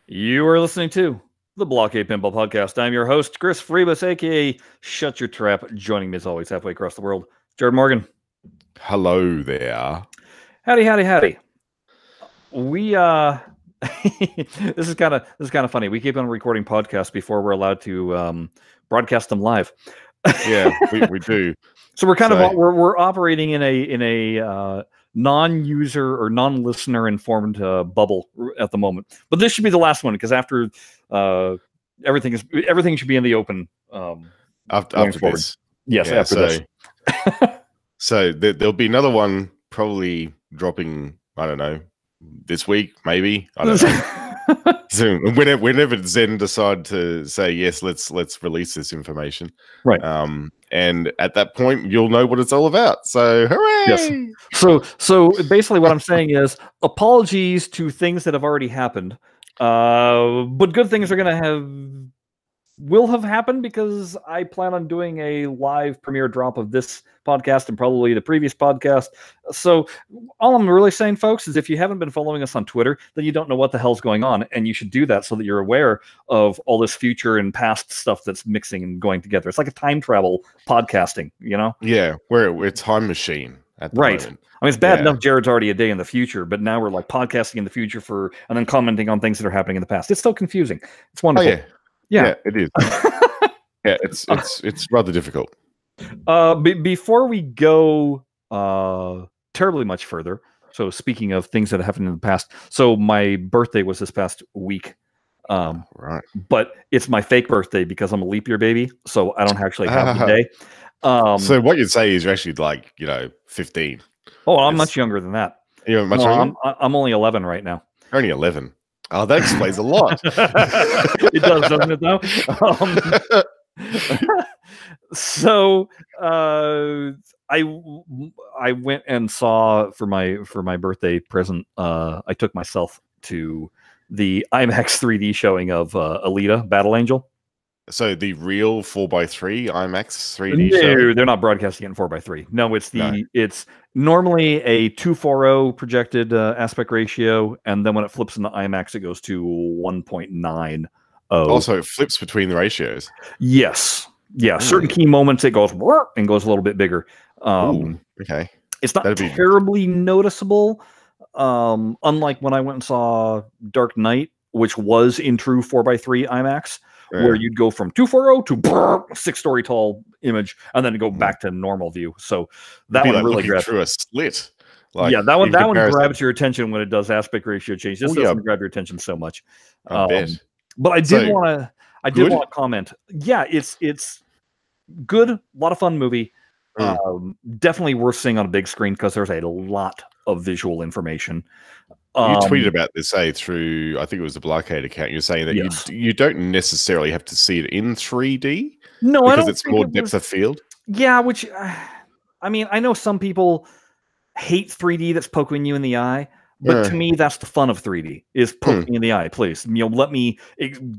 You are listening to the BlahCade Pinball Podcast. I'm your host, Chris Freebus, aka Shut Your Trap. Joining me as always, halfway across the world, Jared Morgan. Hello there. Howdy, howdy, howdy. We this is kind of funny. We keep on recording podcasts before we're allowed to broadcast them live. Yeah, we do. So we're operating in a non-user or non-listener informed bubble at the moment. But this should be the last one because after everything should be in the open. After this, yes, yeah, after this. So there'll be another one probably dropping. I don't know, this week maybe. I don't know. Soon, whenever Zen decide to say yes, let's release this information. Right. And at that point, you'll know what it's all about. So hooray! Yes. So basically, what I'm saying is apologies to things that have already happened, but good things will have happened because I plan on doing a live premiere drop of this podcast and probably the previous podcast. So all I'm really saying, folks, is if you haven't been following us on Twitter, then you don't know what the hell's going on, and you should do that so that you're aware of all this future and past stuff that's mixing and going together. It's like a time travel podcasting, you know? Yeah, we're a time machine at the moment. I mean, it's bad enough Jared's already a day in the future, but now we're like podcasting in the future and then commenting on things that are happening in the past. It's so confusing. It's wonderful. Oh, yeah, it is. Yeah, it's rather difficult. Before we go terribly much further, so speaking of things that happened in the past, so my birthday was this past week. Right. But it's my fake birthday because I'm a leap year baby, so I don't actually have the day. So what you'd say is you're actually 15. Oh, I'm much younger than that. You're much younger? I'm only 11 right now. You're only 11. Oh, that explains a lot. It does, doesn't it, though? So I went and saw for my birthday present. I took myself to the IMAX 3D showing of Alita: Battle Angel. So the real 4x3 IMAX 3D show? No, they're not broadcasting it in 4x3. No, it's normally a 240 projected aspect ratio, and then when it flips into IMAX, it goes to 1.90. Also, it flips between the ratios. Yes. Yeah, certain key moments it goes and goes a little bit bigger. Okay. It's not terribly noticeable. Unlike when I went and saw Dark Knight, which was in true 4x3 IMAX, where you'd go from 240 to 6-story tall image and then go back to normal view. So that one really grabs through a slit. That one grabs your attention when it does aspect ratio change. This doesn't grab your attention so much. But I did want to comment. Yeah, it's good, a lot of fun movie. Definitely worth seeing on a big screen because there's a lot of visual information. You tweeted about this, through, I think it was the BlahCade account. You're saying that you don't necessarily have to see it in 3D. No, because it's more depth of field. Yeah, which, I mean, I know some people hate 3D that's poking you in the eye. But to me, that's the fun of 3D, is poking in the eye, please. Let me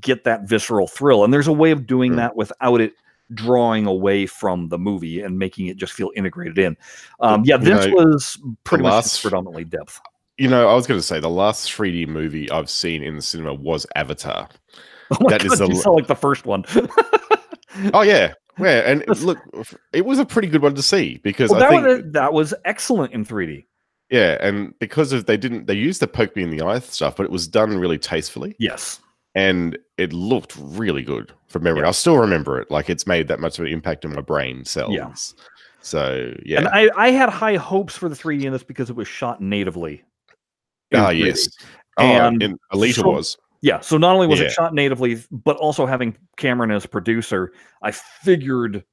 get that visceral thrill. And there's a way of doing that without it drawing away from the movie and making it just feel integrated in. This was pretty much predominantly depth. I was going to say the last 3D movie I've seen in the cinema was Avatar. Oh my God, you saw like the first one. Oh, yeah. Yeah, and look, it was a pretty good one to see because I think that was excellent in 3D. Yeah, and because of they used the poke me in the eye stuff, but it was done really tastefully. Yes. And it looked really good from memory. Yeah. I still remember it. Like it's made that much of an impact on my brain cells. Yeah. So yeah. And I had high hopes for the 3D in this because it was shot natively. Yes. And Alita was. Yeah, so not only was it shot natively, but also having Cameron as producer, I figured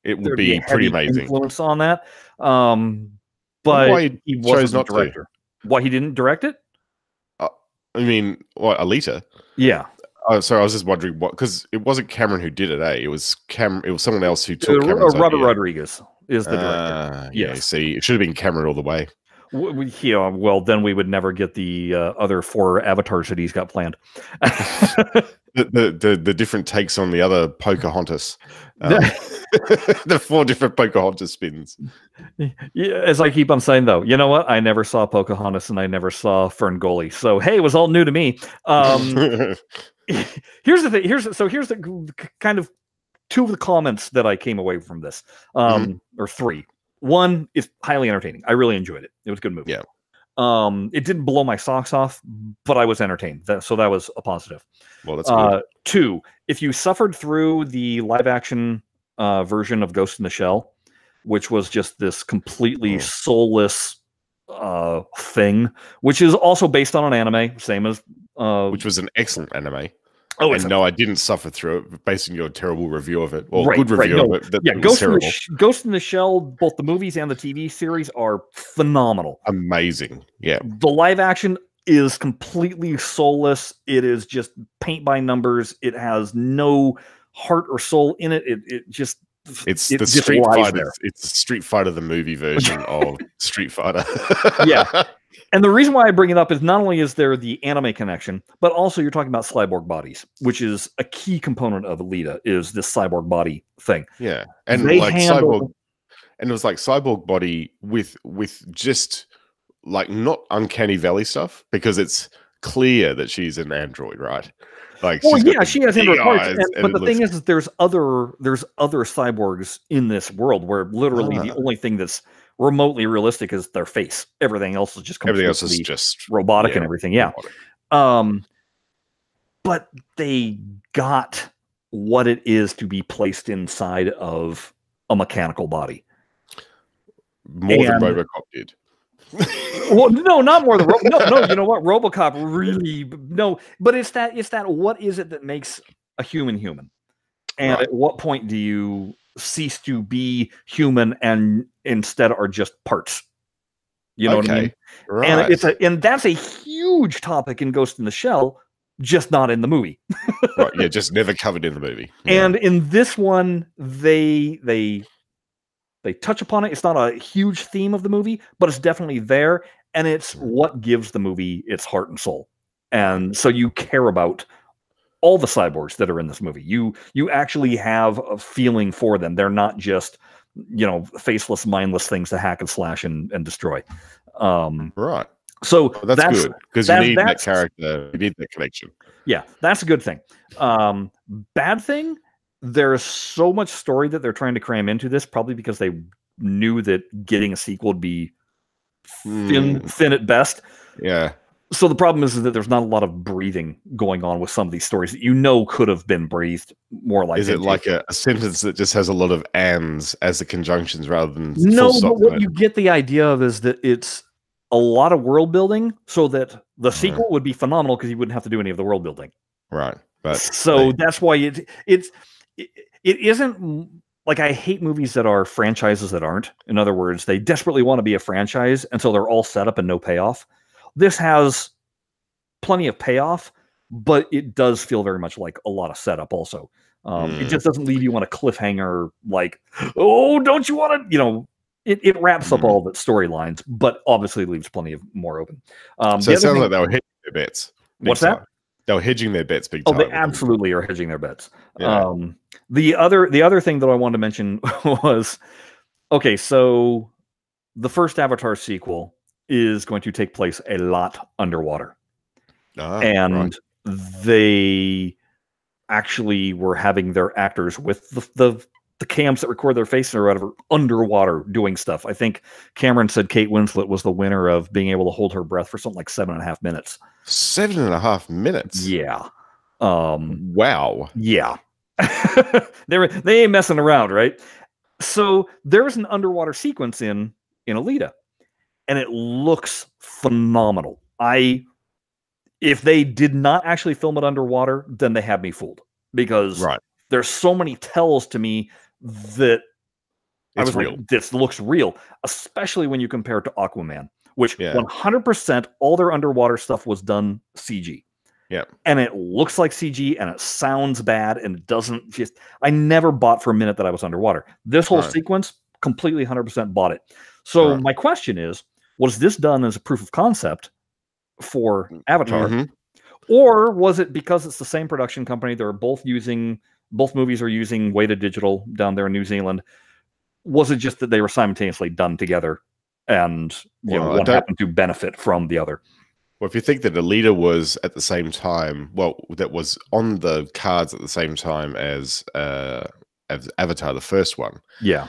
it would be pretty amazing influence on that. But he wasn't the director. Why he didn't direct it? I mean, what, Alita? Yeah. So I was just wondering because it wasn't Cameron who did it, It was It was someone else who took Cameron's Robert idea. Rodriguez is the director. Yeah. See, it should have been Cameron all the way. Yeah, well, then we would never get the other 4 avatars that he's got planned. the different takes on the other Pocahontas. The 4 different Pocahontas spins. Yeah, as I keep on saying, though, you know what? I never saw Pocahontas and I never saw Ferngully. So, hey, it was all new to me. Here's the thing. Here's the kind of 2 of the comments that I came away from this, or 3. One, it's highly entertaining. I really enjoyed it. It was a good movie. Yeah. It didn't blow my socks off, but I was entertained. So that was a positive. Well, that's good. 2, if you suffered through the live action version of Ghost in the Shell, which was just this completely soulless thing, which is also based on an anime, same as which was an excellent anime. Oh, and no, I didn't suffer through it based on your terrible review of it. Well, right, good review of it. Yeah, Ghost in the Shell, both the movies and the TV series are phenomenal. Amazing. Yeah. The live action is completely soulless. It is just paint by numbers. It has no heart or soul in it. It's the Street Fighter. It's the Street Fighter, the movie version of Street Fighter. Yeah. And the reason why I bring it up is not only is there the anime connection, but also you're talking about cyborg bodies, which is a key component of Alita, is this cyborg body thing. Yeah. And cyborg, and it was like cyborg body with just like not uncanny valley stuff, because it's clear that she's an android, right? Like, well, yeah, she has android parts, but the thing is there's other cyborgs in this world where literally the only thing that's remotely realistic is their face. Everything else is just completely robotic and everything. Yeah. But they got what it is to be placed inside of a mechanical body. More than RoboCop did. Well, no, not more than no. You know what? RoboCop really but it's that what is it that makes a human human? And at what point do you cease to be human and instead are just parts? You know what I mean? Right. And that's a huge topic in Ghost in the Shell, just not in the movie. Right, yeah, just never covered in the movie. Yeah. And in this one, they touch upon it. It's not a huge theme of the movie, but it's definitely there, and it's what gives the movie its heart and soul. And so you care about all the cyborgs that are in this movie. You actually have a feeling for them. They're not just, faceless, mindless things to hack and slash and destroy. Right. So that's good, because you need that character. You need that connection. Yeah, that's a good thing. Bad thing, there's so much story that they're trying to cram into this, probably because they knew that getting a sequel would be thin at best. Yeah. So the problem is that there's not a lot of breathing going on with some of these stories that could have been breathed more like. Is it like a sentence that just has a lot of ands as the conjunctions rather than no? But what you get the idea of is that it's a lot of world building, so that the sequel would be phenomenal because you wouldn't have to do any of the world building. Right. But that's why it isn't like, I hate movies that are franchises that aren't. In other words, they desperately want to be a franchise, and so they're all set up and no payoff. This has plenty of payoff, but it does feel very much like a lot of setup also. It just doesn't leave you on a cliffhanger like, oh, don't you want to, it wraps up all the storylines, but obviously leaves plenty of more open. So it sounds like they were hedging their bets. What's that? They were hedging their bets big time. Oh, they absolutely are hedging their bets. Yeah. The other thing that I wanted to mention was, okay, so the first Avatar sequel is going to take place a lot underwater. And they actually were having their actors with the cams that record their faces or whatever underwater doing stuff. I think Cameron said Kate Winslet was the winner of being able to hold her breath for something like 7.5 minutes. 7.5 minutes? Yeah. Wow. Yeah. They ain't messing around, right? So there's an underwater sequence in Alita, and it looks phenomenal. If they did not actually film it underwater, then they have me fooled, because there's so many tells to me that I was real. Like, this looks real, especially when you compare it to Aquaman, which 100% all their underwater stuff was done CG. Yeah. And it looks like CG, and it sounds bad, and it doesn't just... I never bought for a minute that I was underwater. This whole sequence, completely 100% bought it. So my question is, was this done as a proof of concept for Avatar? Mhm. Or was it because it's the same production company, they're both movies are using weighted digital down there in New Zealand? Was it just that they were simultaneously done together and one happened to benefit from the other? Well, if you think that Alita was at the same time, that was on the cards at the same time as Avatar, the first one. Yeah.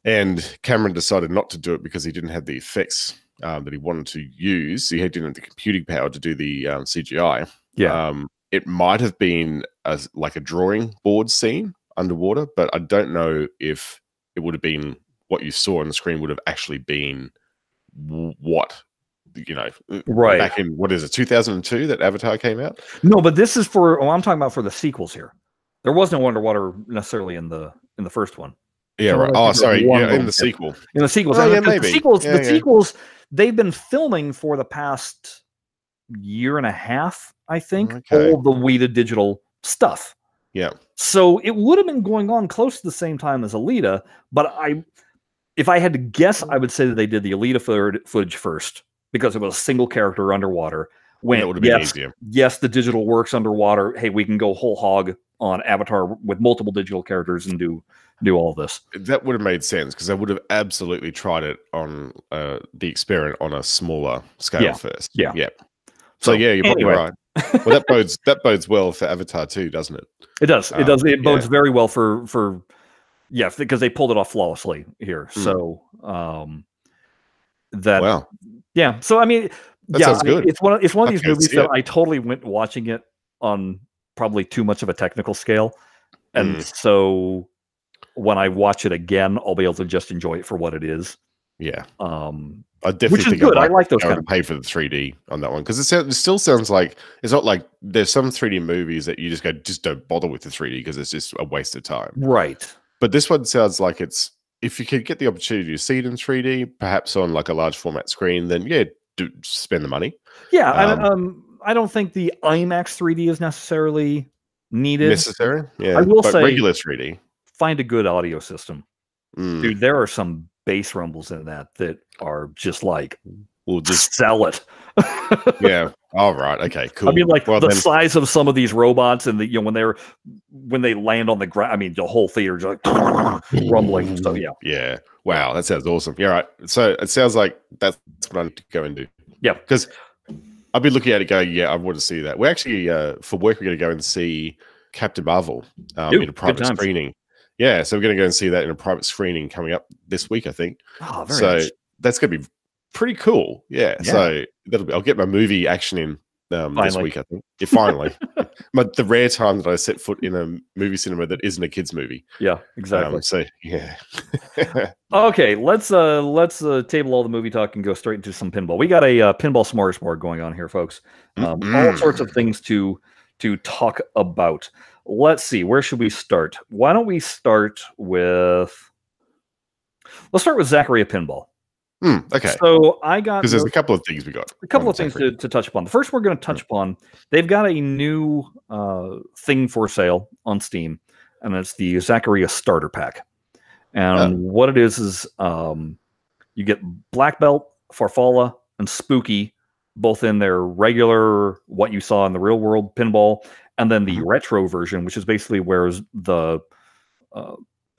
And Cameron decided not to do it because he didn't have the effects that he wanted to use. He didn't have the computing power to do the CGI. Yeah. It might have been like a drawing board scene underwater, but I don't know if it would have been what you saw on the screen would have actually been what, right back in, what is it, 2002 that Avatar came out? No, but this is I'm talking about for the sequels here. There was no underwater necessarily in the first one. Yeah, right. Oh, sorry. Yeah, in the sequel. In the sequels. Oh, yeah, maybe. The sequels, they've been filming for the past year and a half, I think, all the weighted digital stuff. Yeah. So it would have been going on close to the same time as Alita, but if I had to guess, I would say that they did the Alita footage first because it was a single character underwater. When that would have been easier. Yes, the digital works underwater. Hey, we can go whole hog on Avatar with multiple digital characters and do all this. That would have made sense because I would have absolutely tried it on the experiment on a smaller scale first. Yeah. So yeah, you're probably right. Well, that bodes well for Avatar too, doesn't it? It does. It bodes very well for because they pulled it off flawlessly here. So wow. Yeah. So I mean, that sounds good. It's one of these movies that I totally went watching it on probably too much of a technical scale, and so when I watch it again, I'll be able to just enjoy it for what it is. Yeah. I definitely think good. I like those kind of pay for the 3D on that one because it still sounds like it's not like there's some 3D movies that you just don't bother with the 3D because it's just a waste of time. Right. But this one sounds like if you could get the opportunity to see it in 3D, perhaps on like a large format screen, then do spend the money. Yeah. I don't think the IMAX 3D is necessarily needed. Necessary. Yeah. I will say regular 3D. Find a good audio system. Dude, there are some bass rumbles in that are just like, we'll just sell it. Yeah. All right. Okay. Cool. I mean, like size of some of these robots, and when they land on the ground. I mean, the whole theater's like rumbling. So yeah. Yeah. Wow. That sounds awesome. Yeah. Right. So it sounds like that's what I need to go and do. Yeah. Because I'll be looking at it going, I want to see that. We're actually for work. We're going to go and see Captain Marvel in a private screening. Yeah, so we're going to go and see that in a private screening coming up this week, I think. Oh, very nice. That's going to be pretty cool. Yeah. So I'll get my movie action in this week, I think. Yeah, finally. But the rare time that I set foot in a movie cinema that isn't a kids movie. Yeah, exactly. So yeah. Okay, let's table all the movie talk and go straight into some pinball. We got a pinball smorgasbord going on here, folks. All sorts of things to talk about. Let's see, where should we start? Why don't we start with... Let's start with Zaccaria Pinball. Okay. So I got... Because there's a couple of things we got. A couple of things to touch upon. The first we're going to touch upon, they've got a new thing for sale on Steam, and it's the Zaccaria Starter Pack. And what it is you get Black Belt, Farfalla, and Spooky, both in their regular, what you saw in the real world pinball, and then the retro version, which is basically where the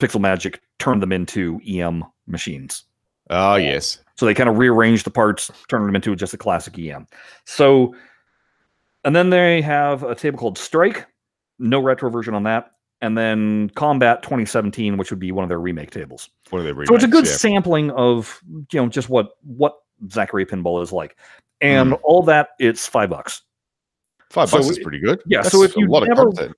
Pixel Magic turned them into EM machines. Oh, yes. So they kind of rearranged the parts, turned them into just a classic EM. So, and then they have a table called Strike, no retro version on that, and then Combat 2017, which would be one of their remake tables. One of their remakes, so it's a good sampling of just what Zaccaria Pinball is like, and all that it's $5. $5 is pretty good. Yeah. That's so if you a lot of content.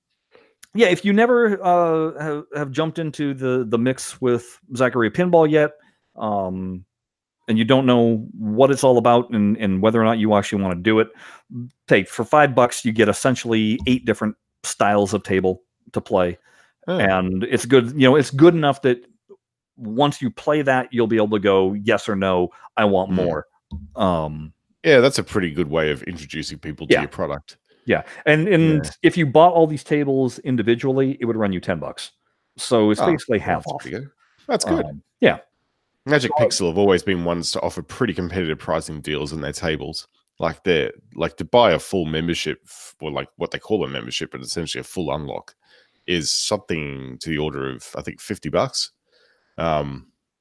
Yeah, if you never have jumped into the mix with Zaccaria Pinball yet, and you don't know what it's all about and whether or not you actually want to do it, for $5 you get essentially 8 different styles of table to play, and it's good. It's good enough that once you play that, you'll be able to go yes or no. I want more. Yeah, that's a pretty good way of introducing people to your product. Yeah, and if you bought all these tables individually, it would run you $10. So it's basically half off. That's good. Yeah. Magic Pixel have always been ones to offer pretty competitive pricing deals in their tables. Like to buy a full membership, or like what they call a membership, but essentially a full unlock, is something to the order of, I think, $50.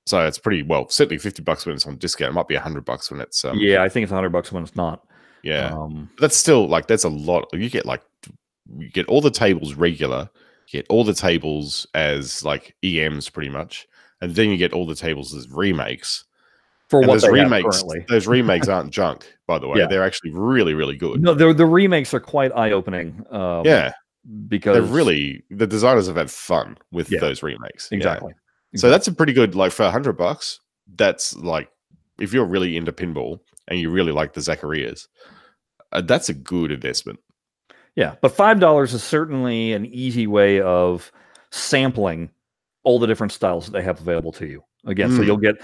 So it's pretty well, certainly $50 when it's on discount. It might be $100 when it's yeah, I think it's $100 when it's not. Yeah, but that's still like that's a lot. You get all the tables regular, you get all the tables as like EMs pretty much, and then you get all the tables as remakes. For and what they have remakes, currently. those remakes aren't junk, by the way. Yeah. They're actually really, really good. No, the remakes are quite eye-opening. Yeah, because they're really, the designers have had fun with those remakes. Exactly. Yeah. So that's a pretty good, like for $100. That's like, if you're really into pinball and you really like the Zacharias, that's a good investment. Yeah, but $5 is certainly an easy way of sampling all the different styles that they have available to you. Again, so you'll get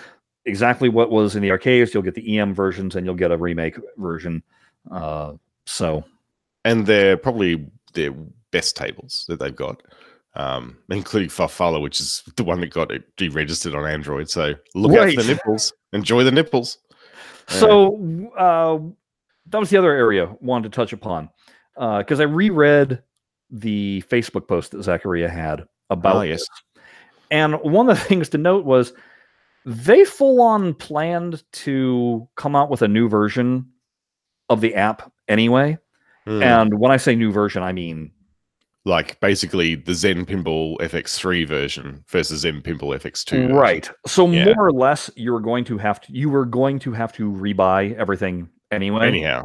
exactly what was in the arcades, you'll get the EM versions, and you'll get a remake version. And they're probably their best tables that they've got, including Farfalla, which is the one that got deregistered on Android. So look out for the nipples. Enjoy the nipples. So that was the other area I wanted to touch upon, because I reread the Facebook post that Zacharia had about this. And one of the things to note was they full-on planned to come out with a new version of the app anyway. And when I say new version, I mean like basically the Zen Pinball FX3 version versus Zen Pinball FX2 version. Right. So more or less, you were going to have to rebuy everything anyway. Anyhow,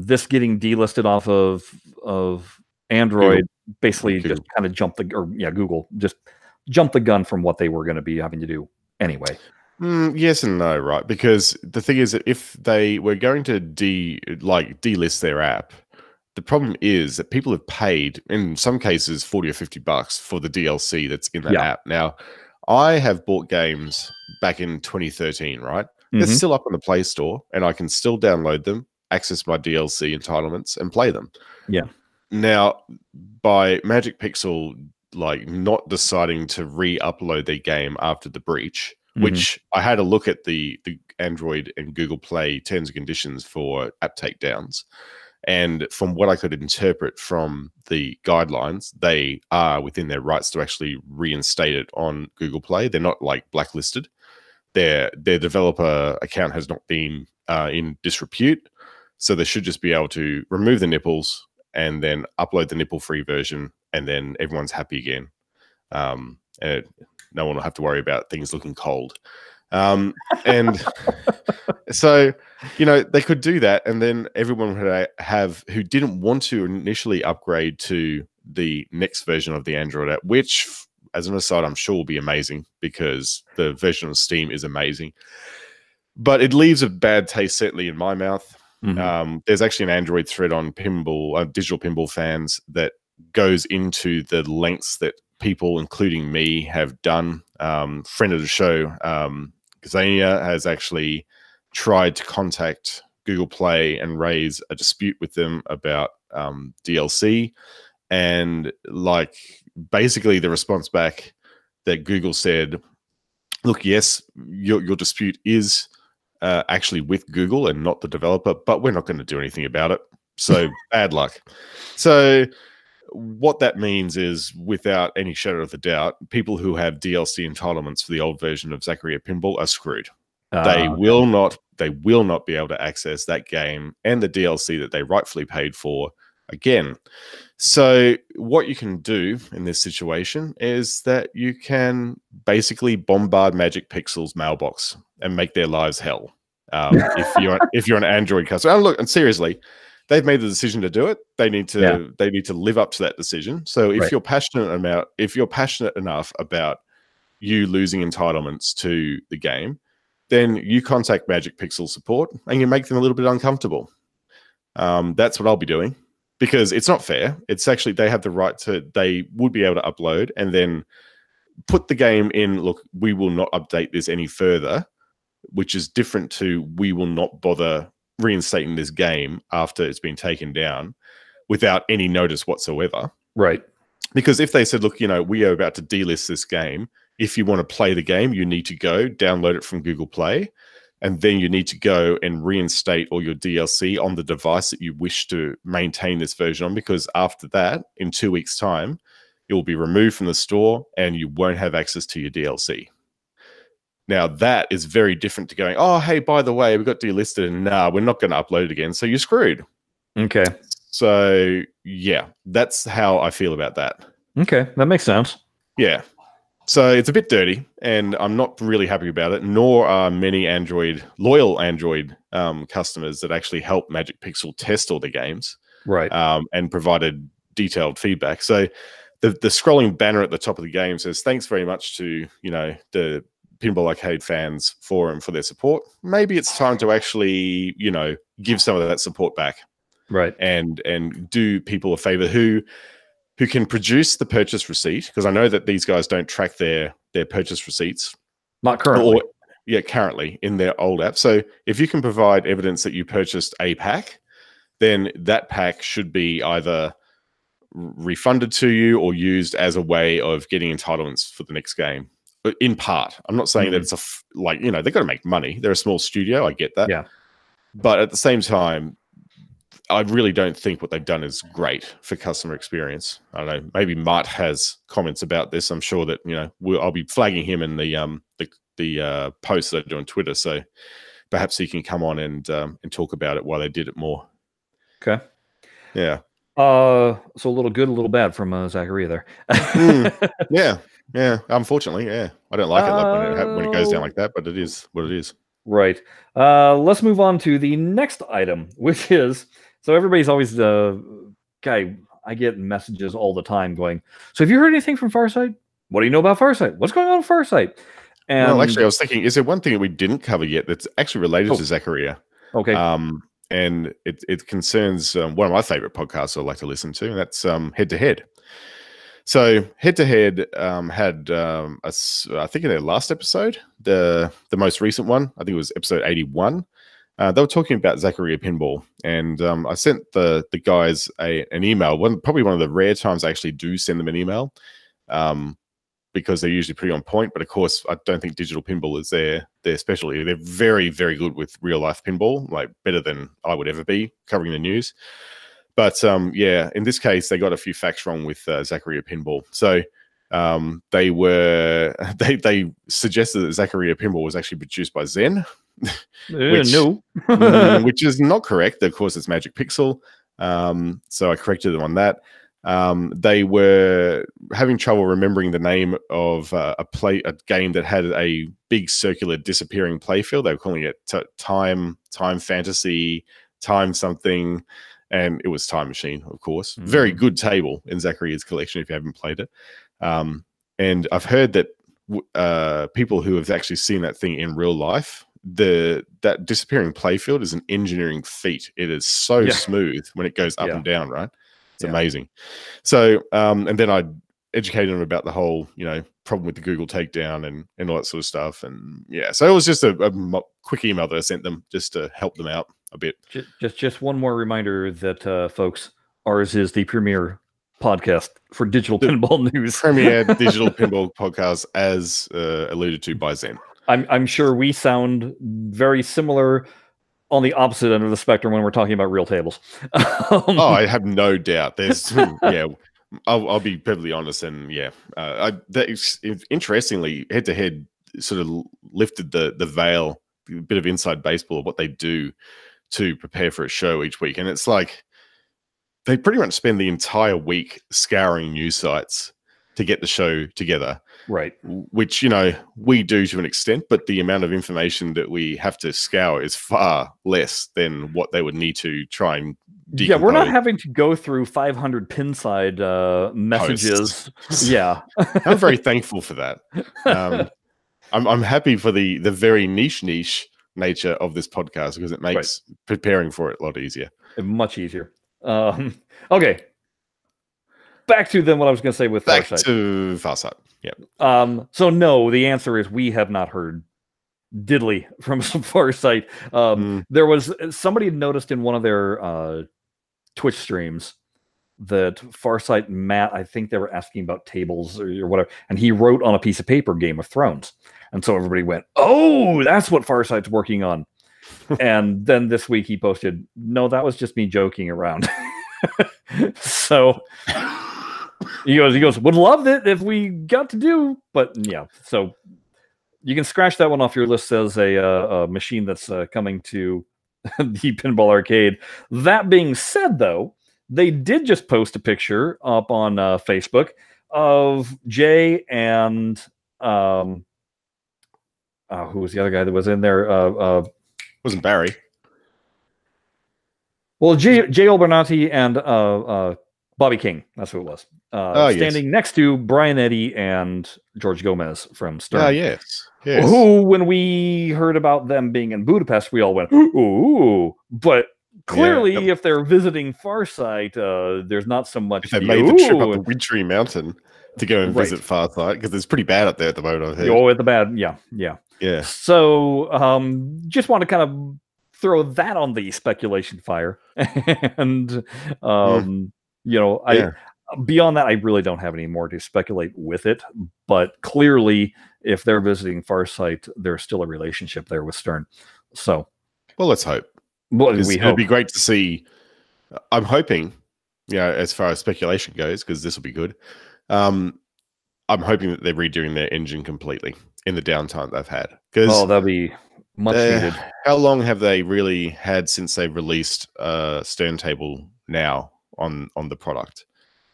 this getting delisted off of Android basically just kind of jumped Google just jumped the gun from what they were going to be having to do anyway. Yes and no, right? Because the thing is that if they were going to delist their app, the problem is that people have paid, in some cases, $40 or $50 for the DLC that's in that app. Now, I have bought games back in 2013, right? They're still up on the Play Store, and I can still download them, access my DLC entitlements, and play them. Yeah. Now, by Magic Pixel, like not deciding to re-upload their game after the breach, which I had a look at the Android and Google Play terms and conditions for app takedowns. And from what I could interpret from the guidelines, they are within their rights to actually reinstate it on Google Play. They're not like blacklisted. Their developer account has not been in disrepute. So they should just be able to remove the nipples and then upload the nipple-free version, and then everyone's happy again. And no one will have to worry about things looking cold. And so, they could do that, and then everyone would have who didn't want to initially upgrade to the next version of the Android app, which, as an aside, I'm sure will be amazing because the version of Steam is amazing. But it leaves a bad taste, certainly in my mouth. There's actually an Android thread on Pinball, Digital Pinball Fans, that goes into the lengths that people, including me, have done. Friend of the show, Xania, has actually tried to contact Google Play and raise a dispute with them about DLC, and basically the response back that Google said, look, yes, your dispute is actually with Google and not the developer, but we're not going to do anything about it. So bad luck. So what that means is, without any shadow of a doubt, people who have DLC entitlements for the old version of Zacharia Pinball are screwed. They will not be able to access that game and the DLC that they rightfully paid for again. So what you can do in this situation is that you can basically bombard Magic Pixel's mailbox and make their lives hell. If you're an Android customer, and look, and seriously, they've made the decision to do it. They need to live up to that decision. So if you're passionate enough about you losing entitlements to the game, then you contact Magic Pixel support and you make them a little bit uncomfortable. That's what I'll be doing, because it's not fair. It's actually, they have the right to, they would be able to upload and then put the game in, look, we will not update this any further, which is different to we will not bother reinstating this game after it's been taken down without any notice whatsoever. Right. Because if they said, look, we are about to delist this game, if you want to play the game, you need to go download it from Google Play, and then you need to go and reinstate all your DLC on the device that you wish to maintain this version on, because after that, in 2 weeks' time, it will be removed from the store and you won't have access to your DLC. Now, that is very different to going, oh, hey, by the way, we got delisted, and nah, we're not going to upload it again, so you're screwed. Okay. So, yeah, that's how I feel about that. Okay, that makes sense. Yeah. So it's a bit dirty, and I'm not really happy about it, nor are many loyal Android customers that actually help Magic Pixel test all the games, right? And provided detailed feedback. So the scrolling banner at the top of the game says, thanks very much to, the Pinball Arcade fans forum for their support. Maybe it's time to actually, give some of that support back. Right. And do people a favor who can produce the purchase receipt, because I know that these guys don't track their purchase receipts. Not currently. Currently in their old app. So if you can provide evidence that you purchased a pack, then that pack should be either refunded to you or used as a way of getting entitlements for the next game. But in part, I'm not saying that it's they've got to make money. They're a small studio. I get that. Yeah. But at the same time, I really don't think what they've done is great for customer experience. I don't know. Maybe Mart has comments about this. I'm sure that I'll be flagging him in the posts that I do on Twitter. So perhaps he can come on and talk about it while they did it more. Okay. Yeah. So a little good, a little bad from Zachary there. Yeah. Unfortunately, yeah. I don't like it when it goes down like that, but it is what it is. Right. Let's move on to the next item, which is. So everybody's always I get messages all the time going, so have you heard anything from Farsight? What do you know about Farsight? What's going on with Farsight? And well, actually, I was thinking, is there one thing that we didn't cover yet that's actually related to Zachariah? Okay. And it concerns one of my favorite podcasts I like to listen to, and that's Head to Head. So Head to Head had I think in their last episode, the most recent one, I think it was episode 81. They were talking about Zachariah Pinball, and I sent the guys an email. Probably one of the rare times I actually do send them an email, because they're usually pretty on point. But of course, I don't think digital pinball is their specialty. They're very, very good with real life pinball, like better than I would ever be covering the news. But in this case, they got a few facts wrong with Zachariah Pinball. So they suggested that Zachariah Pinball was actually produced by Zen. Which is not correct. Of course, it's Magic Pixel. So I corrected them on that. They were having trouble remembering the name of a game that had a big circular disappearing playfield. They were calling it Time Fantasy, Time something, and it was Time Machine, of course. Very good table in Zachariah's collection if you haven't played it. And I've heard that people who have actually seen that thing in real life, that disappearing playfield is an engineering feat. It is so smooth when it goes up and down, right? It's amazing. So, and then I educated them about the whole, problem with the Google takedown and all that sort of stuff. And so it was just a quick email that I sent them just to help them out a bit. Just one more reminder that, folks, ours is the premier podcast for digital pinball news. Premier digital pinball podcast, as alluded to by Zen. I'm sure we sound very similar on the opposite end of the spectrum when we're talking about real tables. I have no doubt. There's I'll be perfectly honest, and interestingly, Head to Head sort of lifted the veil, a bit of inside baseball of what they do to prepare for a show each week, and it's like they pretty much spend the entire week scouring news sites to get the show together. Right. Which, we do to an extent, but the amount of information that we have to scour is far less than what they would need to try and decompose. Yeah, we're not having to go through 500 pinside messages. Posts. Yeah. I'm very thankful for that. I'm happy for the very niche nature of this podcast, because it makes preparing for it a lot easier. Much easier. Okay. Back to then what I was going to say with Farsight. Back to Farsight. Yeah. So no, the answer is we have not heard diddly from some Farsight. There was somebody had noticed in one of their Twitch streams that Farsight Matt, I think they were asking about tables or whatever, and he wrote on a piece of paper Game of Thrones. And so everybody went, oh, that's what Farsight's working on. And then this week he posted, no, that was just me joking around. So he goes, would love it if we got to do, but yeah. So you can scratch that one off your list as a machine that's coming to the Pinball Arcade. That being said, though, they did just post a picture up on Facebook of Jay and who was the other guy that was in there? Wasn't Barry? Well, Jay Albernati and Bobby King. That's who it was. Standing next to Brian Eddy and George Gomez from Stern. Ah, yes. Who, when we heard about them being in Budapest, we all went, ooh. But clearly, if they're visiting Farsight, there's not so much. If they made the trip up the Wintry Mountain to go and visit Farsight, because it's pretty bad up there at the moment, I've heard. Oh, at the bad, yeah. So, just want to kind of throw that on the speculation fire. And, beyond that, I really don't have any more to speculate with it. But clearly, if they're visiting Farsight, there's still a relationship there with Stern. So, well, let's hope. Well, it'd be great to see. I'm hoping, as far as speculation goes, because this will be good. I'm hoping that they're redoing their engine completely in the downtime they've had. That'd be much needed. How long have they really had since they released Stern Table now on the product?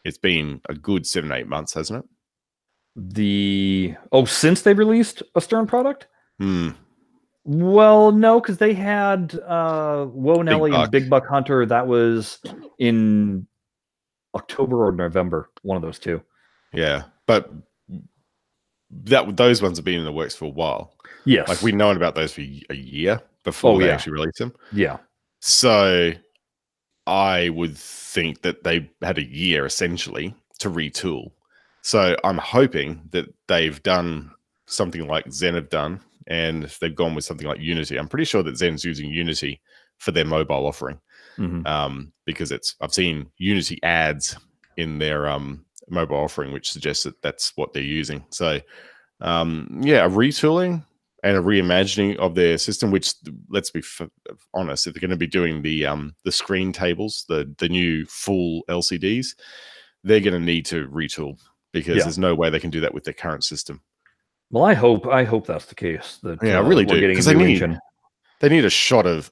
It's been a good 7-8 months, hasn't it? Since they released a Stern product? Well, no, because they had Woe Nelly and Big Buck Hunter. That was in October or November, one of those two. Yeah, but those ones have been in the works for a while. Yes. Like we've known about those for a year before they actually released them. Yeah. So I would think that they had a year essentially to retool. So I'm hoping that they've done something like Zen have done, and they've gone with something like Unity. I'm pretty sure that Zen's using Unity for their mobile offering, because I've seen Unity ads in their mobile offering, which suggests that that's what they're using. So, a retooling and a reimagining of their system. Which, let's be honest, if they're going to be doing the screen tables, the new full LCDs, they're going to need to retool, because there's no way they can do that with their current system. Well, I hope that's the case. That I really do, because they need a shot of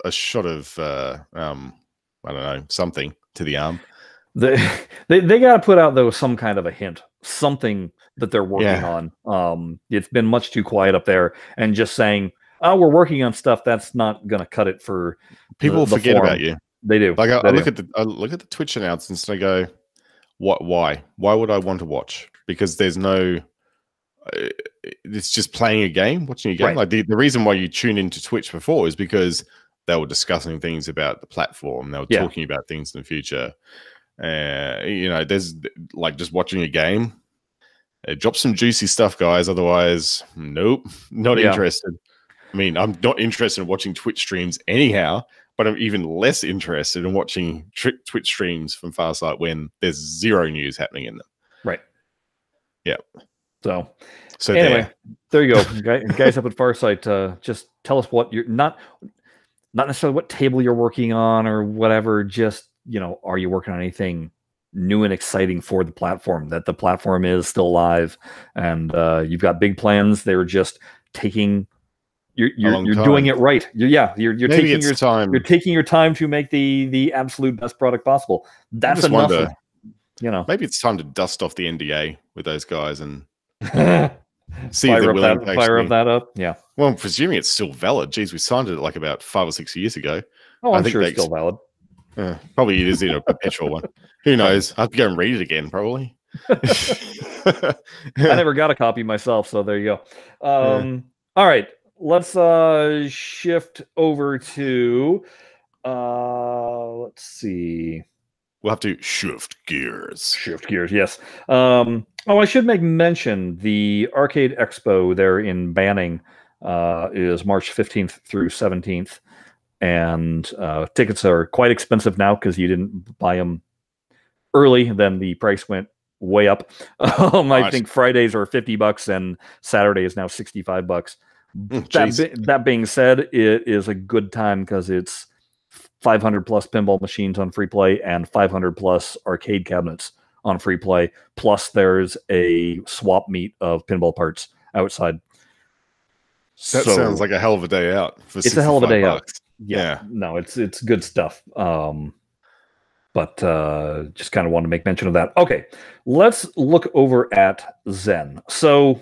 I don't know, something to the arm. They got to put out though some kind of a hint, something that they're working on. It's been much too quiet up there, and just saying, "Oh, we're working on stuff," that's not going to cut it for people. Forget about you. They do. Like I look at the Twitch announcements and I go, "What? Why? Why would I want to watch?" Because there's no. It's just playing a game, watching a game. Like the reason why you tune into Twitch before is because they were discussing things about the platform. They were talking about things in the future. There's like just watching a game. Drop some juicy stuff, guys. Otherwise, nope, not interested. I mean, I'm not interested in watching Twitch streams anyhow, but I'm even less interested in watching Twitch streams from Farsight when there's zero news happening in them. Right. Yeah. So anyway, there you go, guys up at Farsight. Just tell us what you're not necessarily what table you're working on or whatever. Just are you working on anything new and exciting for the platform? That the platform is still alive, and you've got big plans. They're just taking. You're doing it right. You're taking your time. You're taking your time to make the absolute best product possible. That's enough. Maybe it's time to dust off the NDA with those guys and. See fire up that up. Yeah. Well, I'm presuming it's still valid. Geez, we signed it like about 5 or 6 years ago. Oh, I'm sure it's still valid. Probably it is in a perpetual one. Who knows? I have to go and read it again, probably. I never got a copy myself, so there you go. All right, let's shift over to let's see. We'll have to shift gears. Shift gears, yes. I should make mention the Arcade Expo there in Banning is March 15th through 17th. And tickets are quite expensive now because you didn't buy them early, then the price went way up. I Nice. think Fridays are $50 and Saturday is now $65. That being said, it is a good time because it's 500 plus pinball machines on free play and 500 plus arcade cabinets on free play. Plus, there's a swap meet of pinball parts outside. That sounds like a hell of a day out. It's a hell of a day out. Yeah. No, it's good stuff. But just kind of want to make mention of that. Okay, let's look over at Zen. So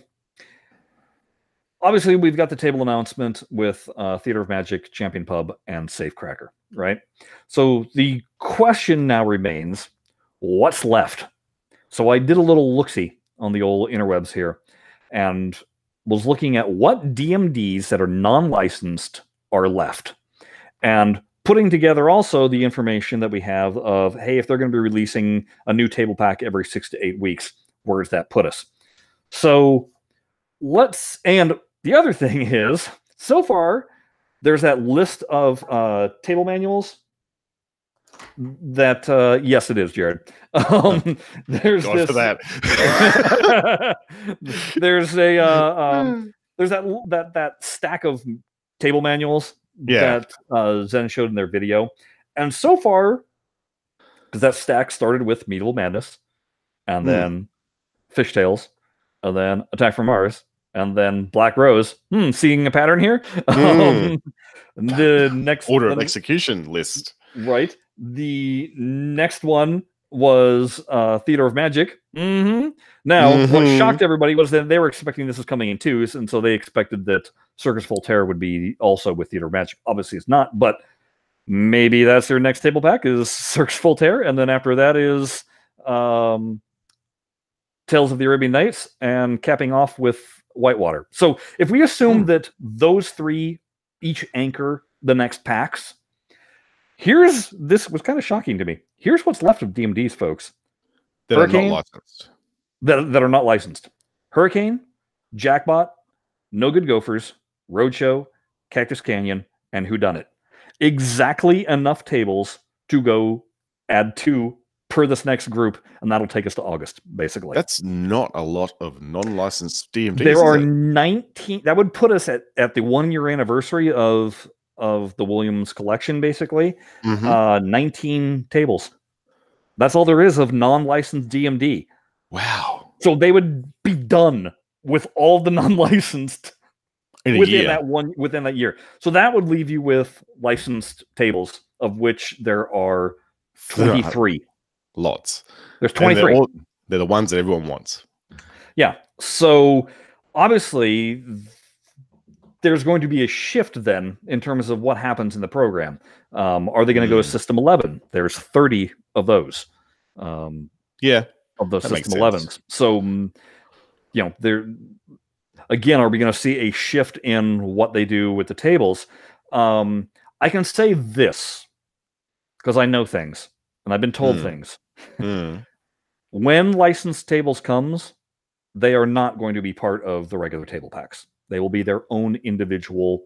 obviously we've got the table announcement with Theater of Magic, Champion Pub, and Safecracker, right? So the question now remains, what's left? So I did a little look-see on the old interwebs here and was looking at what DMDs that are non-licensed are left. And putting together also the information that we have of, hey, if they're going to be releasing a new table pack every 6 to 8 weeks, where does that put us? So and the other thing is, so far, there's that list of table manuals that, yes, it is, Jared. There's God this, for that. there's that stack of table manuals that Zen showed in their video. And so far, because that stack started with Medieval Madness, and then Fishtails, and then Attack from Mars, and then Black Rose. Seeing a pattern here? The next Order of execution list. Right. The next one was Theater of Magic. Now, what shocked everybody was that they were expecting this was coming in twos, and so they expected that Circus Voltaire would be also with Theater of Magic. Obviously, it's not, but maybe that's their next table pack is Circus Voltaire, and then after that is Tales of the Arabian Nights, and capping off with Whitewater. So if we assume that those three each anchor the next packs, this was kind of shocking to me. Here's what's left of DMDs, folks. That Hurricane, are not licensed. That are not licensed. Hurricane, Jackbot, No Good Gophers, Roadshow, Cactus Canyon, and Whodunit. Exactly enough tables to go add 2 per this next group, and that'll take us to August, basically. That's not a lot of non-licensed DMDs. There are 19. That would put us at the 1-year anniversary of the Williams collection, basically. 19 tables. That's all there is of non-licensed DMD. Wow. So they would be done with all the non-licensed within that year. So that would leave you with licensed tables, of which there are 23. Lots. There's 23. They're the ones that everyone wants. Yeah. So obviously there's going to be a shift then in terms of what happens in the program. Are they going to go to System 11? There's 30 of those. Of those System 11s. So, again, are we going to see a shift in what they do with the tables? I can say this because I know things and I've been told things. When licensed tables comes, they are not going to be part of the regular table packs. They will be their own individual,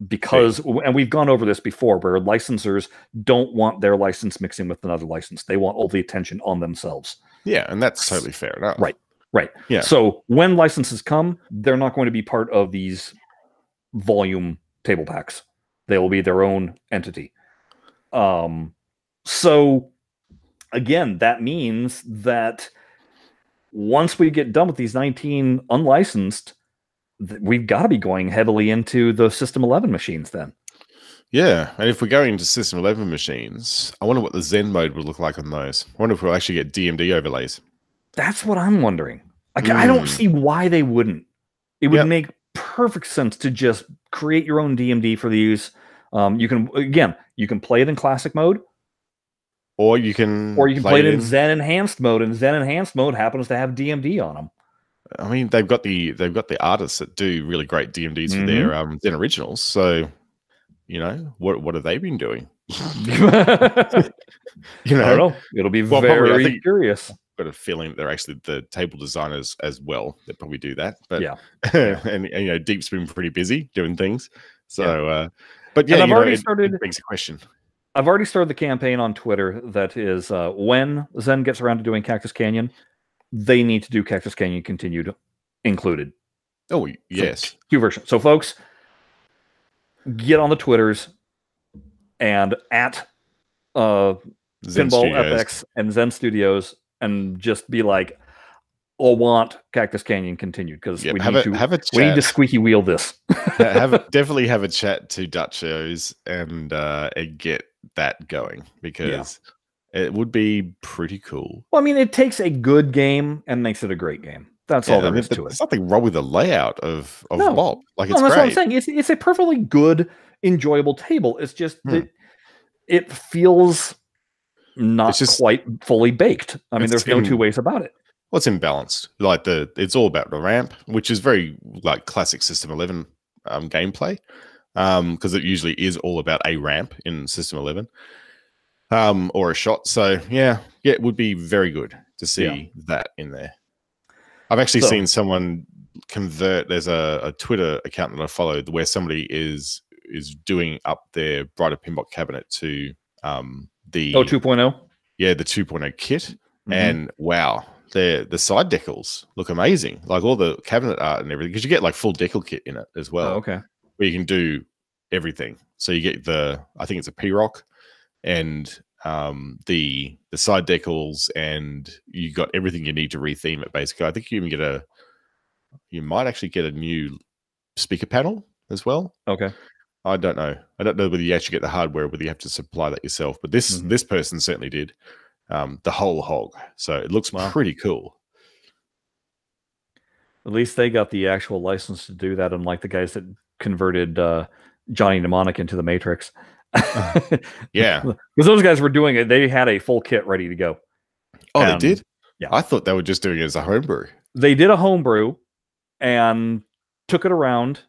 because, and we've gone over this before, where licensors don't want their license mixing with another license. They want all the attention on themselves. Yeah, and that's totally fair enough. Right. Yeah. So when licenses come, they're not going to be part of these volume table packs. They will be their own entity. So again, that means that once we get done with these 19 unlicensed, we've got to be going heavily into the System 11 machines then. Yeah, and if we're going into System 11 machines, I wonder what the Zen mode would look like on those. I wonder if we'll actually get DMD overlays. That's what I'm wondering. I don't see why they wouldn't. It would make perfect sense to just create your own DMD for these. You can play it in classic mode, or you can play it in Zen Enhanced mode, and Zen Enhanced mode happens to have DMD on them. I mean, they've got the artists that do really great DMDs for their Zen originals. So, what have they been doing? I don't know. It'll be very curious. Got a feeling that they're actually the table designers as well that probably do that. But and Deep's been pretty busy doing things. So, but yeah, I've already started. It begs a question. I've already started the campaign on Twitter that is when Zen gets around to doing Cactus Canyon, they need to do Cactus Canyon Continued included. Oh, yes. Q version. So, folks, get on the Twitters and at Pinball FX and Zen Studios and just be like, "I want Cactus Canyon Continued," because we need to squeaky wheel this. Definitely have a chat to Dutchos and get that going, because it would be pretty cool. Well, I mean, it takes a good game and makes it a great game. That's all there is to it. There's nothing wrong with the layout of Bop. Like, it's that's great. what I'm saying. It's a perfectly good, enjoyable table. It's just that it feels not quite fully baked. I mean, there's no two ways about it. Well, it's imbalanced. Like, it's all about the ramp, which is very like classic System 11 gameplay, because it usually is all about a ramp in System 11, or a shot. So yeah, it would be very good to see that in there. I've actually seen someone convert. There's a Twitter account that I follow where somebody is doing up their Brighter Pinball cabinet to the 2.0. Yeah, the 2.0 kit, and wow. The side decals look amazing, like all the cabinet art and everything, because you get like full decal kit in it as well. Oh, okay. Where you can do everything. So you get I think it's a P-Rock, and the side decals, and you got everything you need to retheme it. Basically, I think you might actually get a new speaker panel as well. Okay. I don't know whether you actually get the hardware, or whether you have to supply that yourself. But this person certainly did. The whole hog. So it looks pretty cool. At least they got the actual license to do that, unlike the guys that converted Johnny Mnemonic into the Matrix. Yeah. Because those guys were doing it. They had a full kit ready to go. Oh, they did? Yeah. I thought they were just doing it as a homebrew. They did a homebrew and took it around.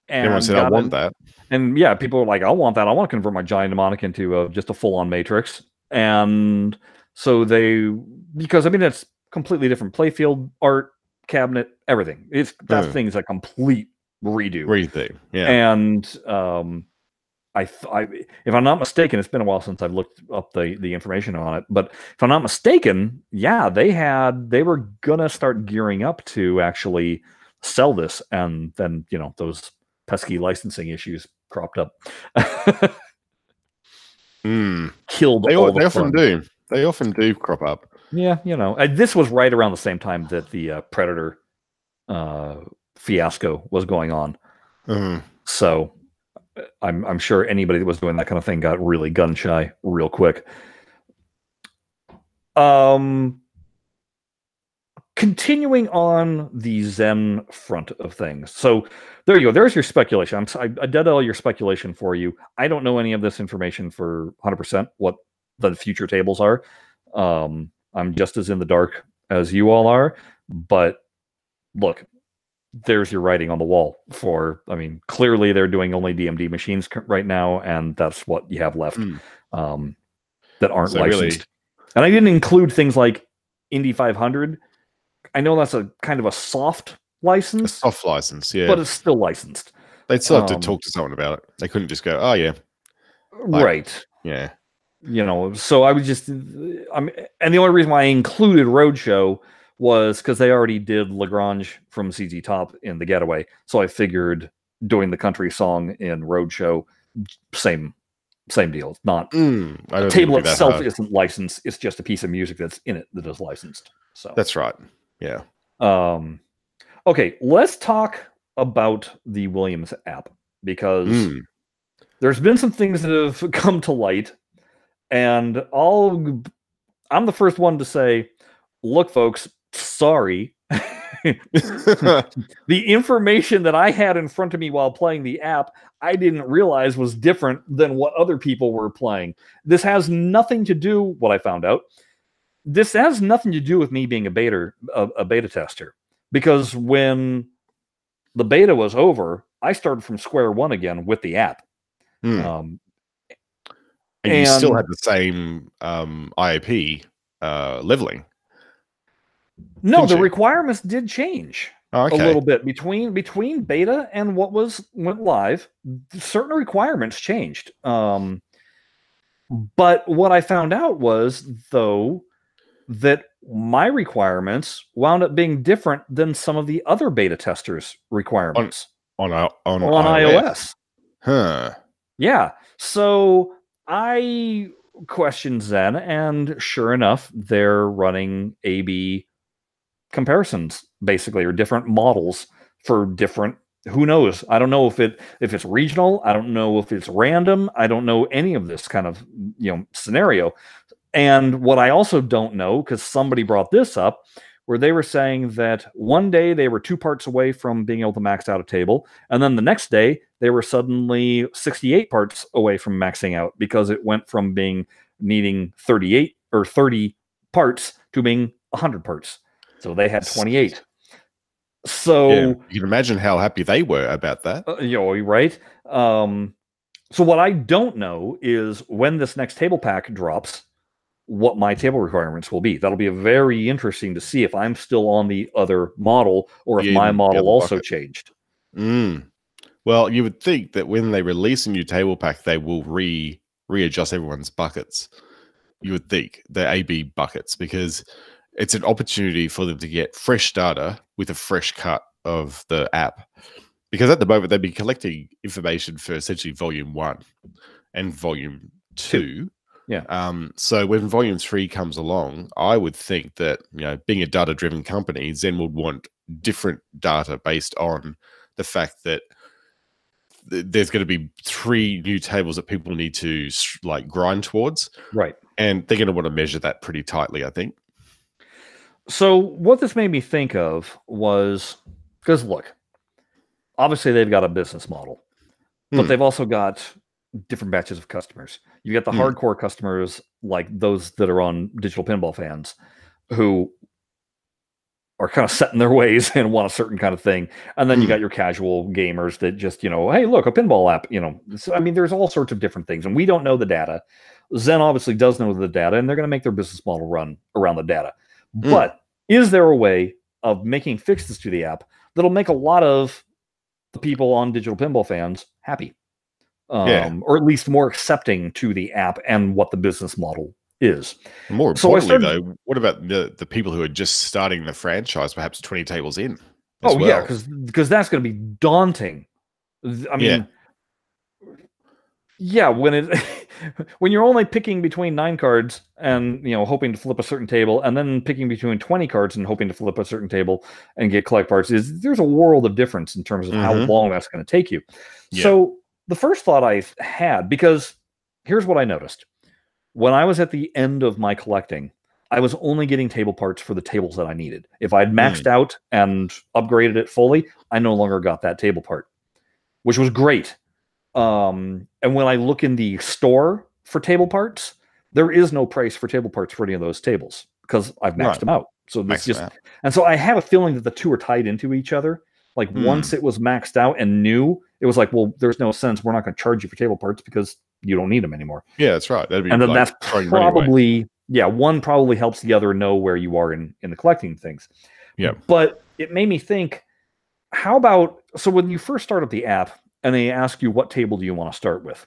And everyone said, I want that. And yeah, people were like, I want that. I want to convert my Johnny Mnemonic into just a full-on Matrix. And so because I mean, it's completely different playfield, art, cabinet, everything. That thing's a complete redo. Yeah. And if I'm not mistaken, it's been a while since I've looked up the information on it, but if I'm not mistaken, yeah, they were gonna start gearing up to actually sell this, and then those pesky licensing issues cropped up. Killed. They often do. They often do crop up. Yeah, this was right around the same time that the Predator fiasco was going on. So I'm sure anybody that was doing that kind of thing got really gun shy real quick. Continuing on the Zen front of things. So there you go. There's your speculation. I did all your speculation for you. I don't know any of this information for 100% what the future tables are. I'm just as in the dark as you all are. But look, there's your writing on the wall clearly they're doing only DMD machines right now, and that's what you have left that aren't licensed. Really... And I didn't include things like Indy 500. I know that's a kind of a soft license. A soft license, yeah. But it's still licensed. They'd still have to talk to someone about it. They couldn't just go, oh, yeah. Right. Yeah. So I was just... and the only reason why I included Roadshow was because they already did Lagrange from CZ Top in The Getaway. So I figured doing the country song in Roadshow, same deal. It's not... the table itself isn't licensed. It's just a piece of music that's in it that is licensed. So that's right. Yeah. Okay, let's talk about the Williams app, because there's been some things that have come to light, and I'm the first one to say, look, folks, sorry. The information that I had in front of me while playing the app, I didn't realize was different than what other people were playing. This has nothing to do, what I found out, this has nothing to do with me being a beta tester, because when the beta was over, I started from square one again with the app. And you still had the same IAP leveling. No, the requirements did change a little bit between beta and what went live. Certain requirements changed. But what I found out was, though, that my requirements wound up being different than some of the other beta testers' requirements on on iOS. iOS. Huh. Yeah. So I questioned Zen, and sure enough, they're running A/B comparisons, basically, or different models for different. Who knows? I don't know if it's regional. I don't know if it's random. I don't know any of this kind of scenario. And what I also don't know, because somebody brought this up, where they were saying that one day they were 2 parts away from being able to max out a table, and then the next day they were suddenly 68 parts away from maxing out because it went from needing 38 or 30 parts to being 100 parts. So they had 28. So yeah, you can imagine how happy they were about that. Right. So what I don't know is when this next table pack drops, what my table requirements will be. That'll be very interesting to see if I'm still on the other model or if my model also changed. Well, you would think that when they release a new table pack, they will readjust everyone's buckets. You would think the A/B buckets, because it's an opportunity for them to get fresh data with a fresh cut of the app. Because at the moment, they'd be collecting information for essentially volume 1 and volume 2. Yeah. So when volume 3 comes along, I would think that, being a data-driven company, Zen would want different data based on the fact that there's going to be 3 new tables that people need to grind towards. Right. And they're going to want to measure that pretty tightly, I think. So what this made me think of was, because look, obviously they've got a business model, but they've also got different batches of customers. You get the hardcore customers, like those that are on Digital Pinball Fans, who are kind of set in their ways and want a certain kind of thing. And then you got your casual gamers that just, hey, look, a pinball app, So, I mean, there's all sorts of different things, and we don't know the data. Zen obviously does know the data, and they're going to make their business model run around the data. But is there a way of making fixes to the app that'll make a lot of the people on Digital Pinball Fans happy? Or at least more accepting to the app and what the business model is. More importantly, though, what about the people who are just starting the franchise, perhaps 20 tables in? Yeah, because that's going to be daunting. I mean, when you're only picking between 9 cards and hoping to flip a certain table, and then picking between 20 cards and hoping to flip a certain table and get collect parts, there's a world of difference in terms of how long that's going to take you. Yeah. So the first thought I had, because here's what I noticed. When I was at the end of my collecting, I was only getting table parts for the tables that I needed. If I'd maxed out and upgraded it fully, I no longer got that table part, which was great. And when I look in the store for table parts, there is no price for table parts for any of those tables because I've maxed them out. So this and so I have a feeling that the two are tied into each other. Like once it was maxed out and new, it was like, well, there's no sense. We're not going to charge you for table parts because you don't need them anymore. Yeah, that's right. That'd be and then that's probably one probably helps the other know where you are in the collecting things. Yeah. But it made me think, how about, so when you first start up the app and they ask you what table do you want to start with,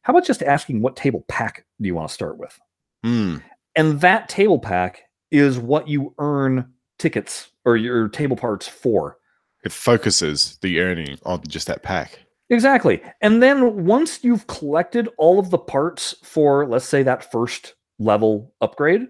how about just asking what table pack do you want to start with? And that table pack is what you earn tickets or your table parts for. It focuses the earning on just that pack. Exactly. And then once you've collected all of the parts for, let's say, that first level upgrade,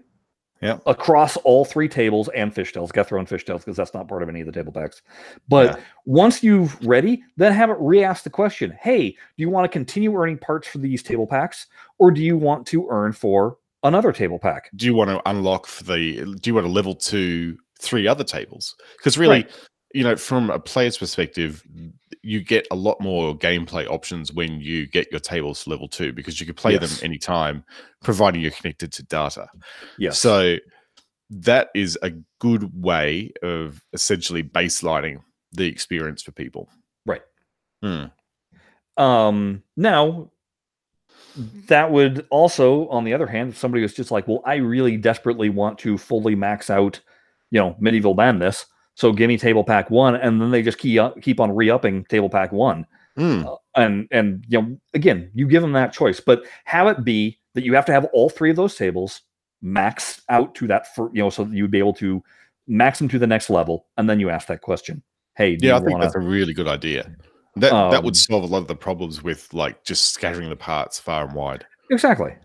across all 3 tables and fishtails, got thrown fishtails because that's not part of any of the table packs. But once you've ready, then have it re-ask the question, hey, do you want to continue earning parts for these table packs, or do you want to earn for another table pack? Do you want to unlock do you want to level 2 3 other tables? Because really, from a player's perspective, you get a lot more gameplay options when you get your tables to level 2 because you can play them anytime, providing you're connected to data. Yes. So that is a good way of essentially baselining the experience for people. Right. Now, that would also, on the other hand, if somebody was just like, well, I really desperately want to fully max out, Medieval Madness, so give me table pack 1, and then they just keep on re-upping table pack 1. And again, you give them that choice, but have it be that you have to have all 3 of those tables maxed out to that so that you'd be able to max them to the next level, and then you ask that question. Hey, do you I think that's a really good idea. That would solve a lot of the problems with like just scattering the parts far and wide. Exactly.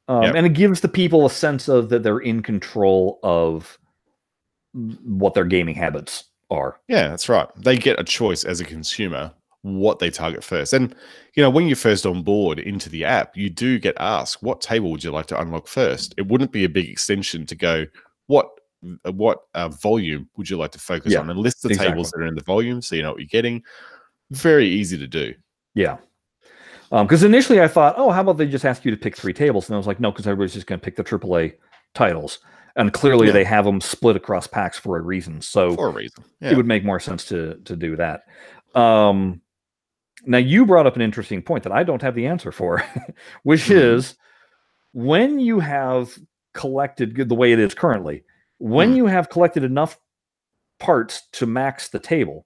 And it gives the people a sense of that they're in control of what their gaming habits are. Yeah, that's right. They get a choice as a consumer what they target first. And, when you're first on board into the app, you do get asked, what table would you like to unlock first? It wouldn't be a big extension to go, what volume would you like to focus on? And list the tables that are in the volume so you know what you're getting. Very easy to do. Yeah. Because initially I thought, how about they just ask you to pick 3 tables? And I was like, no, because everybody's just going to pick the AAA titles. And clearly they have them split across packs for a reason. So it would make more sense to do that. Now, you brought up an interesting point that I don't have the answer for, which is when you have collected, the way it is currently, when you have collected enough parts to max the table,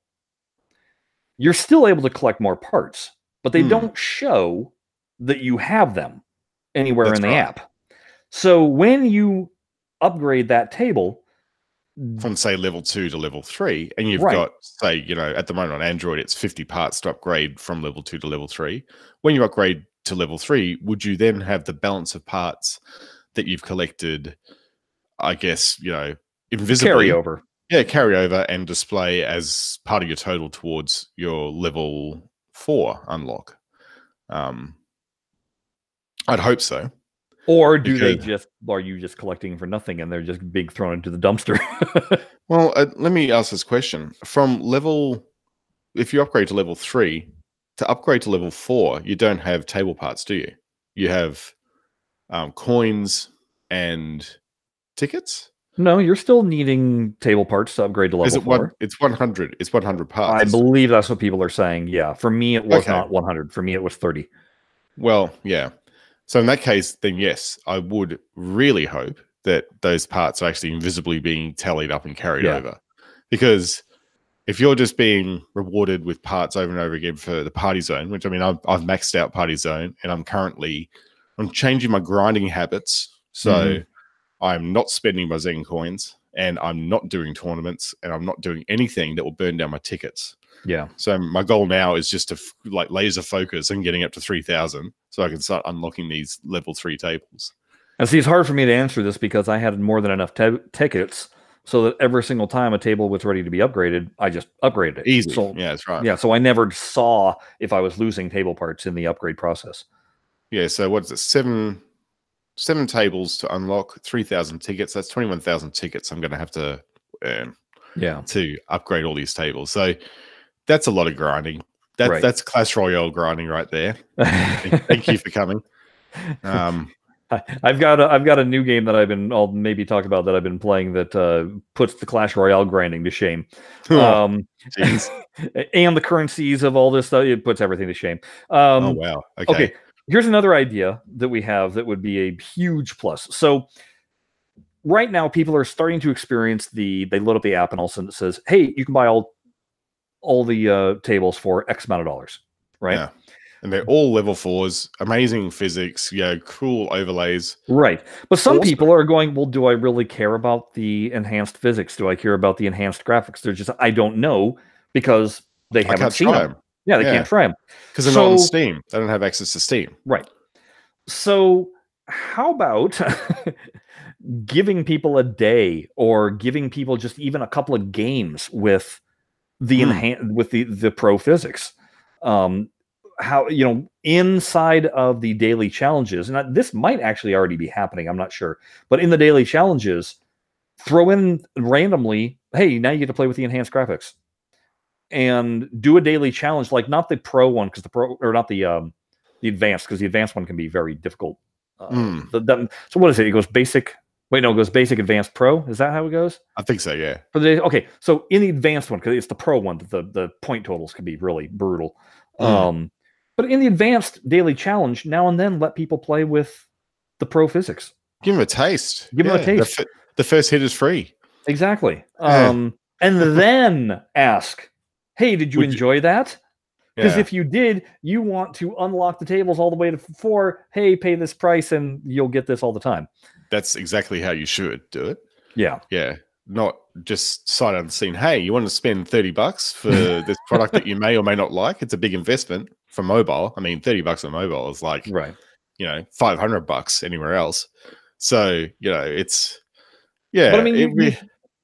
you're still able to collect more parts, but they don't show that you have them anywhere in the app. So when you upgrade that table from say level 2 to level 3, and you've got, say, at the moment on Android, it's 50 parts to upgrade from level 2 to level 3. When you upgrade to level 3, would you then have the balance of parts that you've collected, I guess, invisibly? Carry over and display as part of your total towards your level 4 unlock. I'd hope so. Or are you just collecting for nothing and they're just being thrown into the dumpster? Well, let me ask this question. If you upgrade to level 3, to upgrade to level 4, you don't have table parts, do you? You have coins and tickets? No, you're still needing table parts to upgrade to level 4. It's 100. It's 100 parts. I believe that's what people are saying. Yeah. For me, it was not 100. For me, it was 30. Well, yeah. So in that case, then yes, I would really hope that those parts are actually invisibly being tallied up and carried over. Because if you're just being rewarded with parts over and over again for the party zone, which I've maxed out party zone, and I'm changing my grinding habits. So I'm not spending my Zen coins, and I'm not doing tournaments, and I'm not doing anything that will burn down my tickets. Yeah. So my goal now is just to laser focus and getting up to 3,000 so I can start unlocking these level 3 tables. And see, it's hard for me to answer this because I had more than enough tickets so that every single time a table was ready to be upgraded, I just upgraded it. Easy. So, yeah, that's right. Yeah, so I never saw if I was losing table parts in the upgrade process. Yeah, so what is it? 7 tables to unlock, 3,000 tickets. That's 21,000 tickets I'm going to have to earn to upgrade all these tables. So that's a lot of grinding. That's Clash Royale grinding right there. Thank you for coming. I've got a new game that I'll maybe talk about that I've been playing that puts the Clash Royale grinding to shame. And the currencies of all this stuff, it puts everything to shame. Oh wow. Okay. Here's another idea that we have that would be a huge plus. So right now people are starting to experience they load up the app and all of a sudden it says, hey, you can buy all the tables for X amount of dollars, right? Yeah. And they're all level 4s, amazing physics, cool overlays. Right. But some people are going, well, do I really care about the enhanced physics? Do I care about the enhanced graphics? They're just, I don't know, because they haven't seen them. Yeah, they can't try them. Because they're not on Steam. They don't have access to Steam. Right. So how about giving people a day or giving people just even a couple of games with the the pro physics? How, inside of the daily challenges, and this might actually already be happening, I'm not sure, but in the daily challenges, throw in randomly, hey, now you get to play with the enhanced graphics, and do a daily challenge, like not the pro one, because not the advanced, because the advanced one can be very difficult. So what is it? It goes basic. Wait, no, it goes basic, advanced, pro. Is that how it goes? I think so, yeah. Okay, so in the advanced one, because it's the pro one, that the point totals can be really brutal. But in the advanced daily challenge, now and then let people play with the pro physics. Give them a taste. Give them a taste. The first hit is free. Exactly. And then ask, hey, did you enjoy that? Because Yeah. if you did, you want to unlock the tables all the way to 4. Hey, pay this price and you'll get this all the time. That's exactly how you should do it. Yeah. Yeah. Not just sight unseen. Hey, you want to spend $30 for this product that you may or may not like? It's a big investment for mobile. I mean, $30 on mobile is like, Right. $500 anywhere else. So, it's, yeah. But I mean,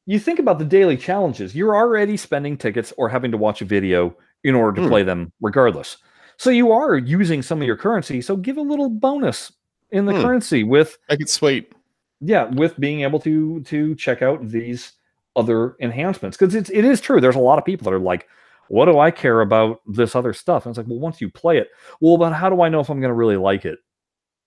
you think about the daily challenges. You're already spending tickets or having to watch a video in order to play them regardless. So you are using some of your currency. So give a little bonus in the currency with make it sweet. Yeah, with being able to check out these other enhancements. Because it is true. There's a lot of people that are like, what do I care about this other stuff? And it's like, well, once you play it, well, but how do I know if I'm going to really like it?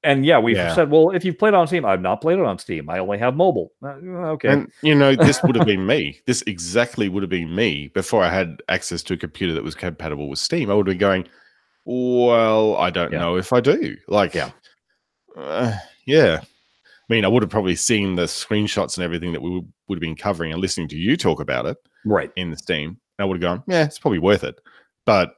And yeah, we've said, well, if you've played it on Steam, I've not played it on Steam. I only have mobile. Okay. And, this would have been me. This exactly would have been me before I had access to a computer that was compatible with Steam. I would have been going, well, I don't know if I do. Like, yeah. I mean, I would have probably seen the screenshots and everything that we would have been covering and listening to you talk about it in the Steam. I would have gone, yeah, it's probably worth it. But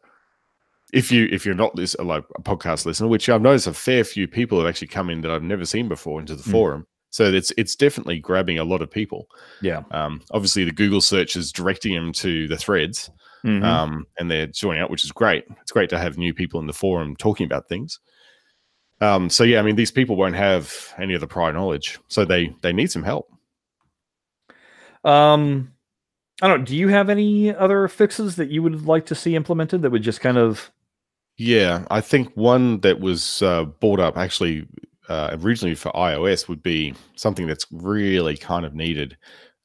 if you're not like a podcast listener, which I've noticed a fair few people have actually come in that I've never seen before into the forum, so it's definitely grabbing a lot of people. Yeah. Obviously, the Google search is directing them to the threads, and they're joining up, which is great. It's great to have new people in the forum talking about things. So yeah, I mean, these people won't have any of the prior knowledge, so they need some help. I don't know. Do you have any other fixes that you would like to see implemented that would just kind of? Yeah, I think one that was brought up actually originally for iOS would be something that's really kind of needed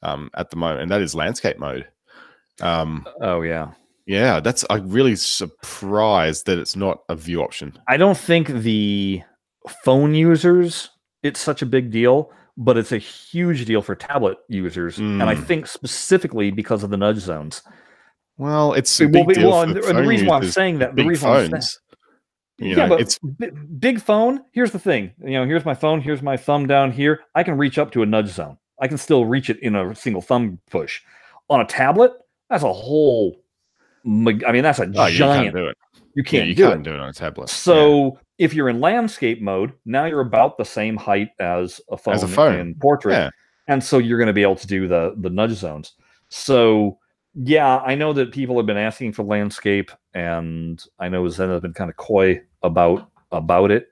at the moment, and that is landscape mode. Oh yeah. Yeah, I'm really surprised that it's not a view option. I don't think the phone users, it's such a big deal, but it's a huge deal for tablet users. And I think specifically because of the nudge zones. Well, it's a big deal for the reason why I'm saying that, big phones. But big phone, here's the thing. Here's my phone, here's my thumb down here. I can reach up to a nudge zone. I can still reach it in a single thumb push. On a tablet, that's a whole... I mean, that's a giant... You can't do it. You can't do it on a tablet. So if you're in landscape mode, now you're about the same height as a phone, in portrait. Yeah. And so you're going to be able to do the nudge zones. So yeah, I know that people have been asking for landscape, and I know Zen has been kind of coy about it.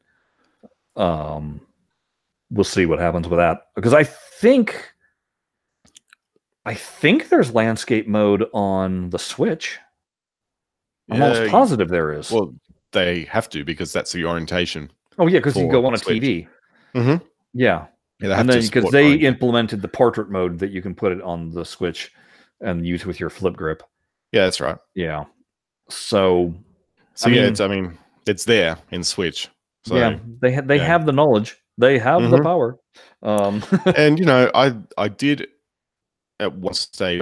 We'll see what happens with that, because I think there's landscape mode on the Switch. I'm almost positive there is. Well, they have to, because that's the orientation. Oh yeah, because you go on a TV. Yeah, and then because they implemented the portrait mode that you can put it on the Switch and use with your flip grip. Yeah, that's right. Yeah. So it's there in Switch. So, yeah, they have the knowledge. They have the power. And I did at one stage,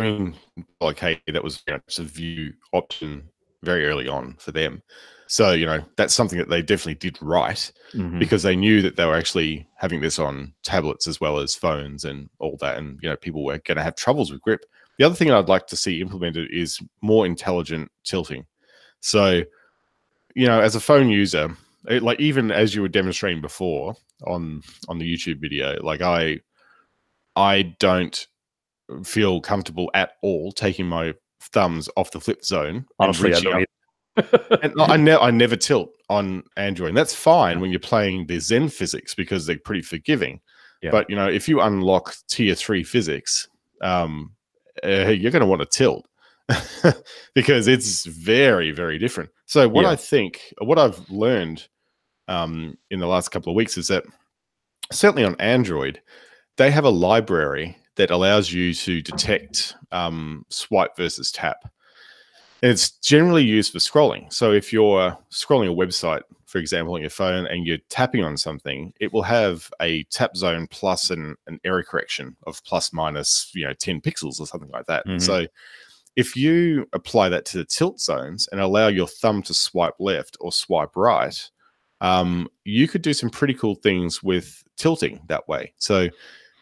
BlahCade, that was just a view option very early on for them. So, that's something that they definitely did right, because they knew that they were actually having this on tablets as well as phones and all that. And, people were going to have troubles with grip. The other thing I'd like to see implemented is more intelligent tilting. So, as a phone user, like even as you were demonstrating before on the YouTube video, like I don't feel comfortable at all taking my thumbs off the flip zone. Honestly, I don't and I never tilt on Android. And that's fine when you're playing the Zen physics, because they're pretty forgiving. Yeah. But if you unlock tier 3 physics, you're going to want to tilt because it's very, very different. So what I've learned in the last couple of weeks is that certainly on Android, they have a library that allows you to detect swipe versus tap. And it's generally used for scrolling. So if you're scrolling a website, for example, on your phone, and you're tapping on something, it will have a tap zone plus an error correction of plus minus 10 pixels or something like that. So if you apply that to the tilt zones and allow your thumb to swipe left or swipe right, you could do some pretty cool things with tilting that way. So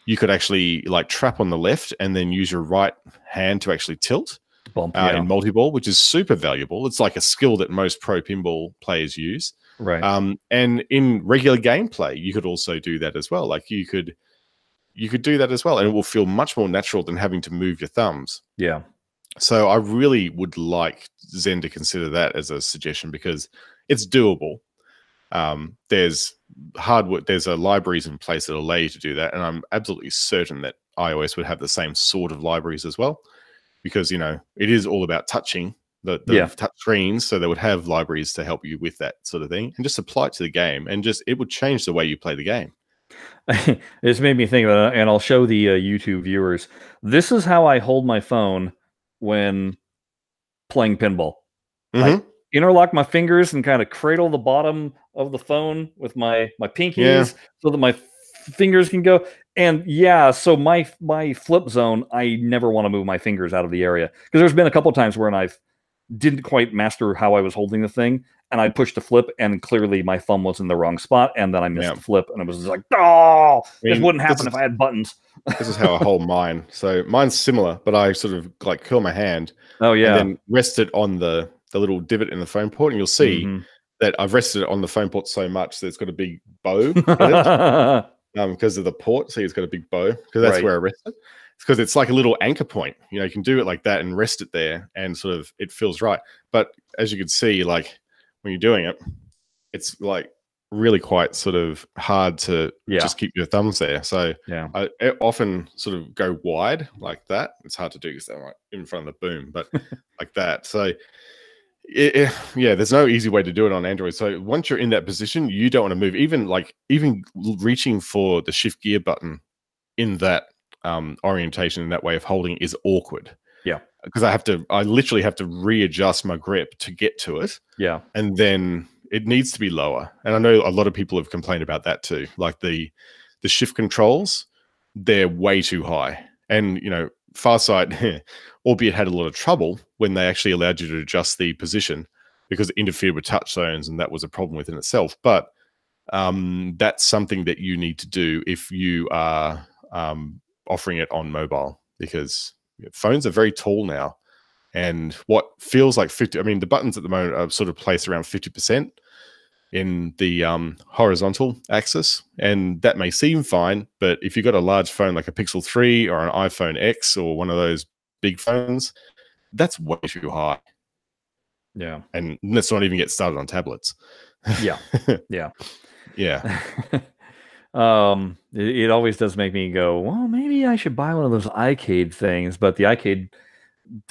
you could actually like trap on the left and then use your right hand to actually tilt. Bump, in multi-ball, which is super valuable. It's like a skill that most pro pinball players use. Right. And in regular gameplay, you could also do that as well. Like you could do that as well, and it will feel much more natural than having to move your thumbs. Yeah. So I really would like Zen to consider that as a suggestion because it's doable. There's hardware, there's libraries in place that allow you to do that, and I'm absolutely certain that iOS would have the same sort of libraries as well, because it is all about touching the touch screens, so they would have libraries to help you with that sort of thing, and just apply it to the game, and just it would change the way you play the game. This made me think about it, and I'll show the YouTube viewers. This is how I hold my phone when playing pinball. I interlock my fingers and kind of cradle the bottom of the phone with my pinkies so that my fingers can go. And so my flip zone, I never want to move my fingers out of the area, because there's been a couple times where I didn't quite master how I was holding the thing, and I pushed the flip, and clearly my thumb was in the wrong spot, and then I missed the flip, and it was just like, this wouldn't happen if I had buttons. This is how I hold mine. So mine's similar, but I sort of like curl my hand. Oh yeah. And then rest it on the little divot in the phone port, and you'll see that I've rested it on the phone port so much that it's got a big bow in it. Because of the port, see, it's got a big bow, because that's where I rest it. It's because it's like a little anchor point. You can do it like that and rest it there, and sort of it feels right. But as you can see, like when you're doing it, it's like really quite sort of hard to just keep your thumbs there. So I often sort of go wide like that. It's hard to do because they're right in front of the boom, but like that. So there's no easy way to do it on Android. So once you're in that position, you don't want to move. Even reaching for the shift gear button in that orientation, in that way of holding, is awkward. Yeah, because I literally have to readjust my grip to get to it. Yeah, and then it needs to be lower. And I know a lot of people have complained about that too. Like the shift controls, they're way too high. And Farsight, albeit had a lot of trouble when they actually allowed you to adjust the position, because it interfered with touch zones, and that was a problem within itself. But that's something that you need to do if you are offering it on mobile, because phones are very tall now, and what feels like 50, I mean, the buttons at the moment are sort of placed around 50% in the horizontal axis, and that may seem fine, but if you've got a large phone like a Pixel 3 or an iPhone X or one of those big phones, that's way too high. Yeah. And let's not even get started on tablets. Yeah. Yeah. Yeah. It always does make me go, well, maybe I should buy one of those BlahCade things, but the BlahCade,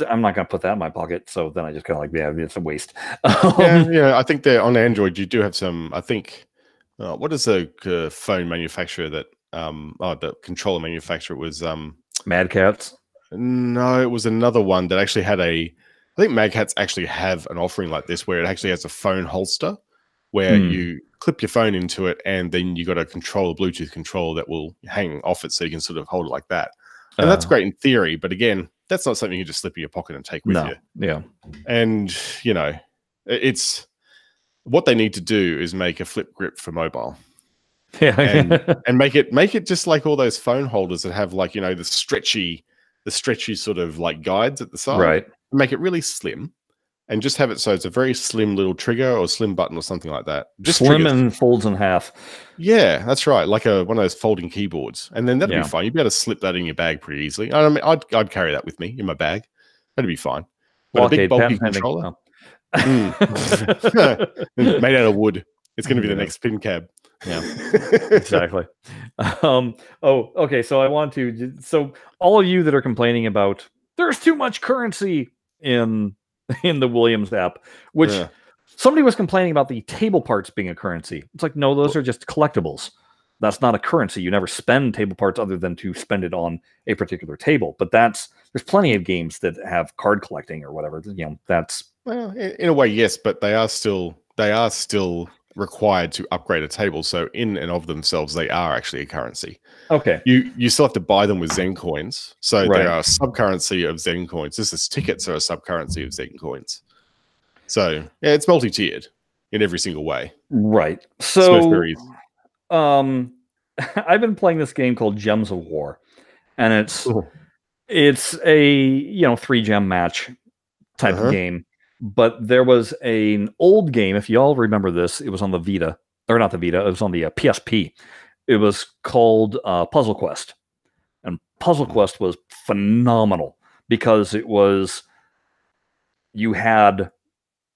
I'm not going to put that in my pocket. So then I just kind of like, it's a waste. Yeah. I think they're on Android. You do have some, I think, what is the phone manufacturer that, the controller manufacturer was, Mad Catz? No, it was another one that actually had I think Mad Catz actually have an offering like this, where it actually has a phone holster where you clip your phone into it, and then you got a Bluetooth controller that will hang off it, so you can sort of hold it like that. And that's great in theory, but again, that's not something you just slip in your pocket and take with you. Yeah. And it's what they need to do is make a flip grip for mobile. Yeah. and make it just like all those phone holders that have, like, the stretchy sort of like guides at the side. Right. Make it really slim, and just have it so it's a very slim little trigger or slim button or something like that. Just slim and folds in half. Yeah, that's right. Like one of those folding keyboards. And then that'd be fine. You'd be able to slip that in your bag pretty easily. I mean, I'd carry that with me in my bag. That'd be fine. But a big bulky controller. Made out of wood. It's going to be the next pin cab. Yeah, exactly. Okay. So all of you that are complaining about there's too much currency in the Williams app, which somebody was complaining about the table parts being a currency. It's like, no, those are just collectibles. That's not a currency. You never spend table parts other than to spend it on a particular table. But there's plenty of games that have card collecting or whatever. That's, well, in a way, yes, but they are still required to upgrade a table. So in and of themselves, they are actually a currency. Okay. You still have to buy them with Zen coins. So they are a sub-currency of Zen coins. Just as tickets are a sub-currency of Zen coins. So yeah, it's multi-tiered in every single way. Right. So I've been playing this game called Gems of War, and it's a 3-gem match. type of game. But there was an old game, if you all remember this, it was on the Vita, or not the Vita, it was on the PSP. It was called Puzzle Quest. And Puzzle Quest was phenomenal because it was kind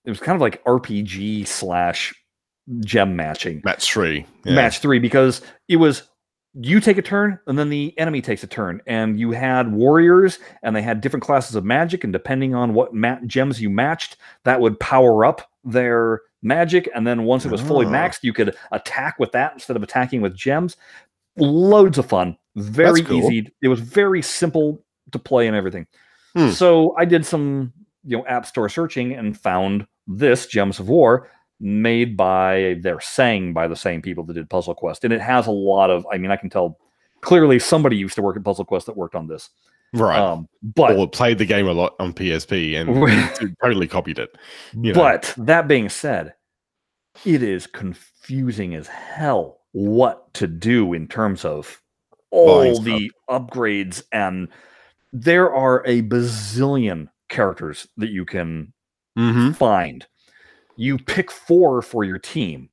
of like RPG / gem matching. Match 3. Yeah. Match 3, because it was you take a turn and then the enemy takes a turn, and you had warriors and they had different classes of magic, and depending on what gems you matched, that would power up their magic, and then once it was fully maxed, you could attack with that instead of attacking with gems. Loads of fun. Very easy. It was very simple to play and everything. So I did some app store searching and found this Gems of War, made by the same people that did Puzzle Quest. And it has a lot of, I can tell clearly somebody used to work at Puzzle Quest that worked on this. Right. Or played the game a lot on PSP and totally copied it. But that being said, it is confusing as hell what to do in terms of all the upgrades. And there are a bazillion characters that you can find. You pick 4 for your team.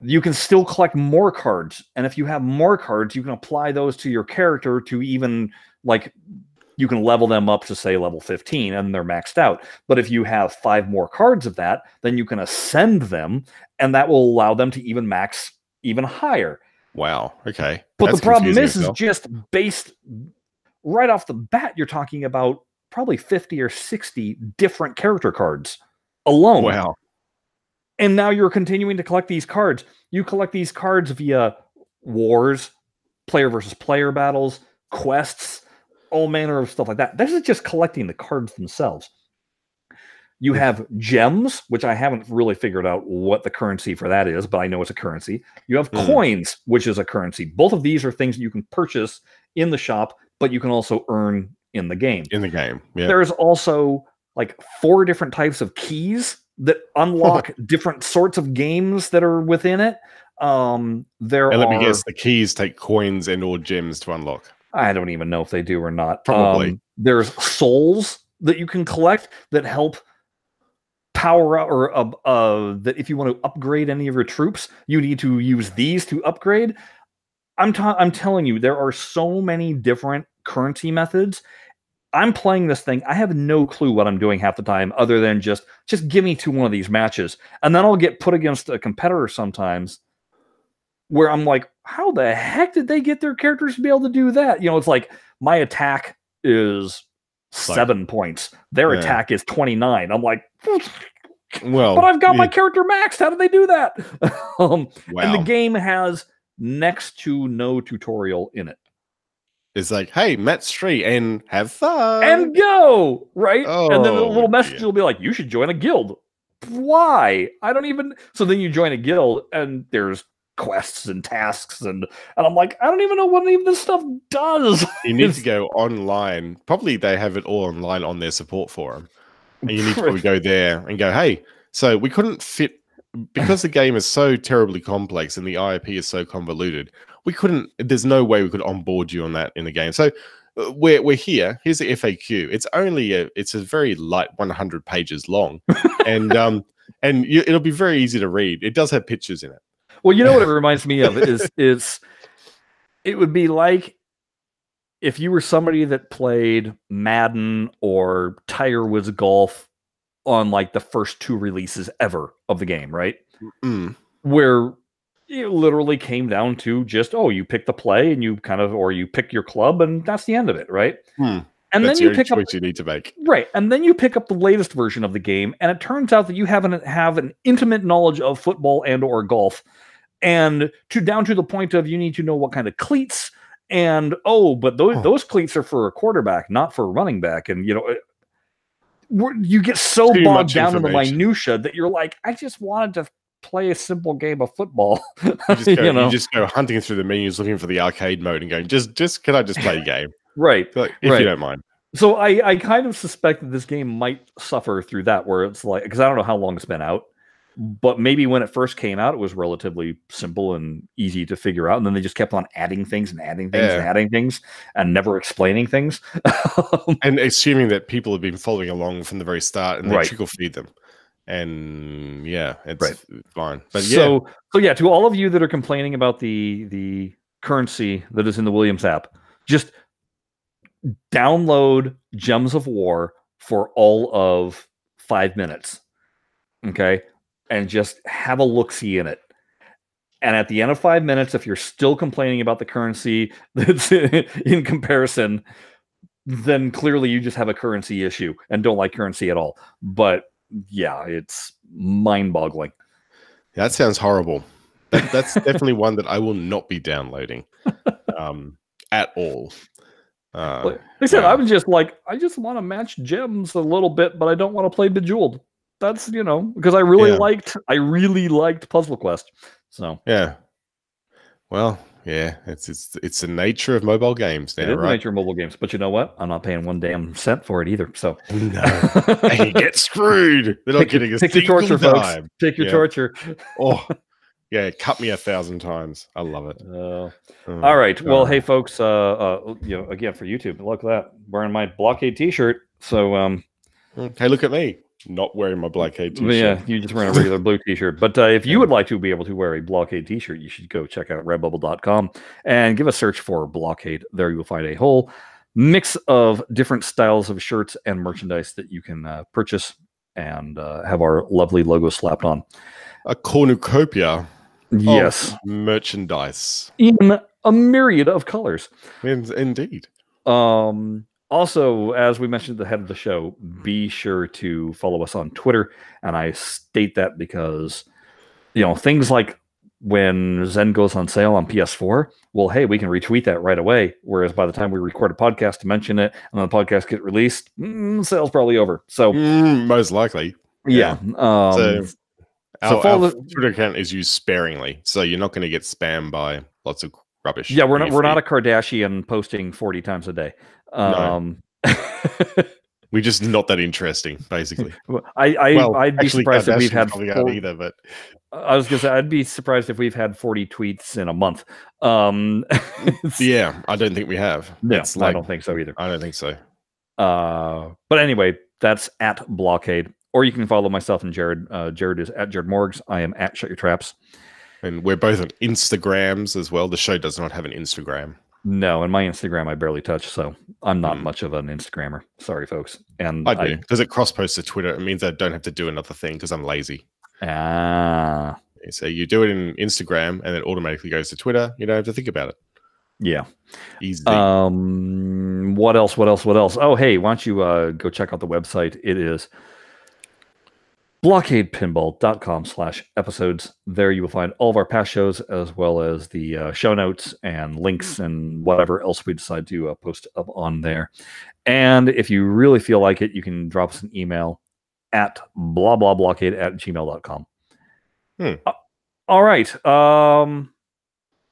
You can still collect more cards. And if you have more cards, you can apply those to your character to even, you can level them up to, say, level 15, and they're maxed out. But if you have 5 more cards of that, then you can ascend them, and that will allow them to even max even higher. Wow. Okay. But the problem is just based right off the bat, you're talking about probably 50 or 60 different character cards alone. Wow. And now you're continuing to collect these cards. You collect these cards via wars, player versus player battles, quests, all manner of stuff like that. This is just collecting the cards themselves. You have gems, which I haven't really figured out what the currency for that is, but I know it's a currency. You have coins, which is a currency. Both of these are things that you can purchase in the shop, but you can also earn in the game. Yeah. There's also 4 different types of keys that unlock different sorts of games that are within it. Let me guess, the keys take coins and or gems to unlock. I don't even know if they do or not. Probably. There's souls that you can collect that help power up, or that if you want to upgrade any of your troops, you need to use these to upgrade. I'm telling you, there are so many different currency methods. I'm playing this thing. I have no clue what I'm doing half the time, other than just give me to one of these matches. And then I'll get put against a competitor sometimes where I'm like, how the heck did they get their characters to be able to do that? It's like my attack is 7 points. Their attack is 29. I'm like, well, but I've got my character maxed. How did they do that? And the game has next to no tutorial in it. It's like, hey, match 3 and have fun and go, right? And then the little message will be like, you should join a guild. Why? I don't even. So then you join a guild, and there's quests and tasks, and I'm like, I don't even know what any of this stuff does. You need to go online. Probably they have it all online on their support forum, and you need to probably go there and go, hey, so we couldn't fit, because the game is so terribly complex and the IP is so convoluted. There's no way we could onboard you on that in the game. So we're here. Here's the FAQ. It's a very light 100 pages long, and it'll be very easy to read. It does have pictures in it. Well, you know what it reminds me of is it would be like if you were somebody that played Madden or Tiger Woods Golf on the first 2 releases ever of the game, right? Where it literally came down to just, you pick the play and you or you pick your club, and that's the end of it, right? And that's then you pick up you need to make. Right. And then you pick up the latest version of the game, and it turns out that you have an intimate knowledge of football and or golf, and down to the point of you need to know what kind of cleats, and but those cleats are for a quarterback, not for a running back, and you get so bogged down in the minutia that you're like, I just wanted to play a simple game of football. You just go hunting through the menus looking for the arcade mode and going, just can I just play a game? Right. If you don't mind. So I kind of suspect that this game might suffer through that, where it's like, because I don't know how long it's been out, But maybe when it first came out, it was relatively simple and easy to figure out. And then they just kept on adding things and adding things and adding things and never explaining things. And assuming that people have been following along from the very start and they Right. trickle feed them. And yeah, it's fine. But so yeah, to all of you that are complaining about the currency that is in the Williams app, just download Gems of War for all of 5 minutes. Okay. And just have a look-see in it. And at the end of 5 minutes, if you're still complaining about the currency that's in comparison, then clearly you just have a currency issue and don't like currency at all. But yeah, it's mind-boggling. That sounds horrible. That's definitely one that I will not be downloading at all. Like I said, I was just like, I just want to match gems a little bit, but I don't want to play Bejeweled. That's, because I really liked Puzzle Quest. So yeah. Well, yeah, it's the nature of mobile games now, it is right? the nature of mobile games. But you know what? I'm not paying 1 damn cent for it either. So no. And you get screwed. They're not getting a pick your torture, dime. folks. Pick your torture. Oh, yeah, cut me 1,000 times. I love it. All right. Well, hey, folks. Again for YouTube, look at that. Wearing my BlahCade T-shirt. So, hey, look at me. Not wearing my BlahCade T-shirt. Yeah, you just wearing a regular blue T-shirt. But if you would like to be able to wear a BlahCade T-shirt, you should go check out redbubble.com and give a search for BlahCade. There you will find a whole mix of different styles of shirts and merchandise that you can purchase and have our lovely logo slapped on. A cornucopia of merchandise. In a myriad of colors. Indeed. Also, as we mentioned at the head of the show, be sure to follow us on Twitter. And I state that because, things like when Zen goes on sale on PS4, well, hey, we can retweet that right away. Whereas by the time we record a podcast to mention it and the podcast get released, sale's probably over. So most likely. Yeah. Our Twitter account is used sparingly. So you're not going to get spammed by lots of rubbish. Yeah, we're not a Kardashian posting 40 times a day. No. We're just not that interesting, basically. I'd be surprised if we've had either, but I was gonna say I'd be surprised if we've had 40 tweets in a month. Yeah, I don't think we have. No, I don't think so either. I don't think so. But anyway, that's at BlahCade, or you can follow myself and Jared. Jared is at Jared Morgs. I am at Shut Your Traps. And we're both on Instagrams as well. The show does not have an Instagram. No, and my Instagram I barely touch, so I'm not much of an Instagrammer. Sorry, folks. And I do, because it cross-posts to Twitter. It means I don't have to do another thing because I'm lazy. So you do it in Instagram, and it automatically goes to Twitter. You don't have to think about it. Yeah. Easy. What else? Oh, hey, why don't you go check out the website? It is BlahCadePinball.com/episodes. There you will find all of our past shows, as well as the show notes and links and whatever else we decide to post up on there. And if you really feel like it, you can drop us an email at blahblahblahcade@gmail.com. All right.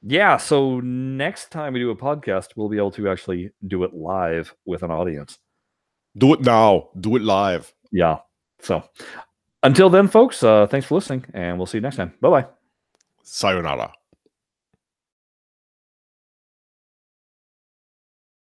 Yeah, so next time we do a podcast, we'll be able to actually do it live with an audience. Do it now. Do it live. Yeah. So until then, folks, thanks for listening, and we'll see you next time. Bye-bye. Sayonara.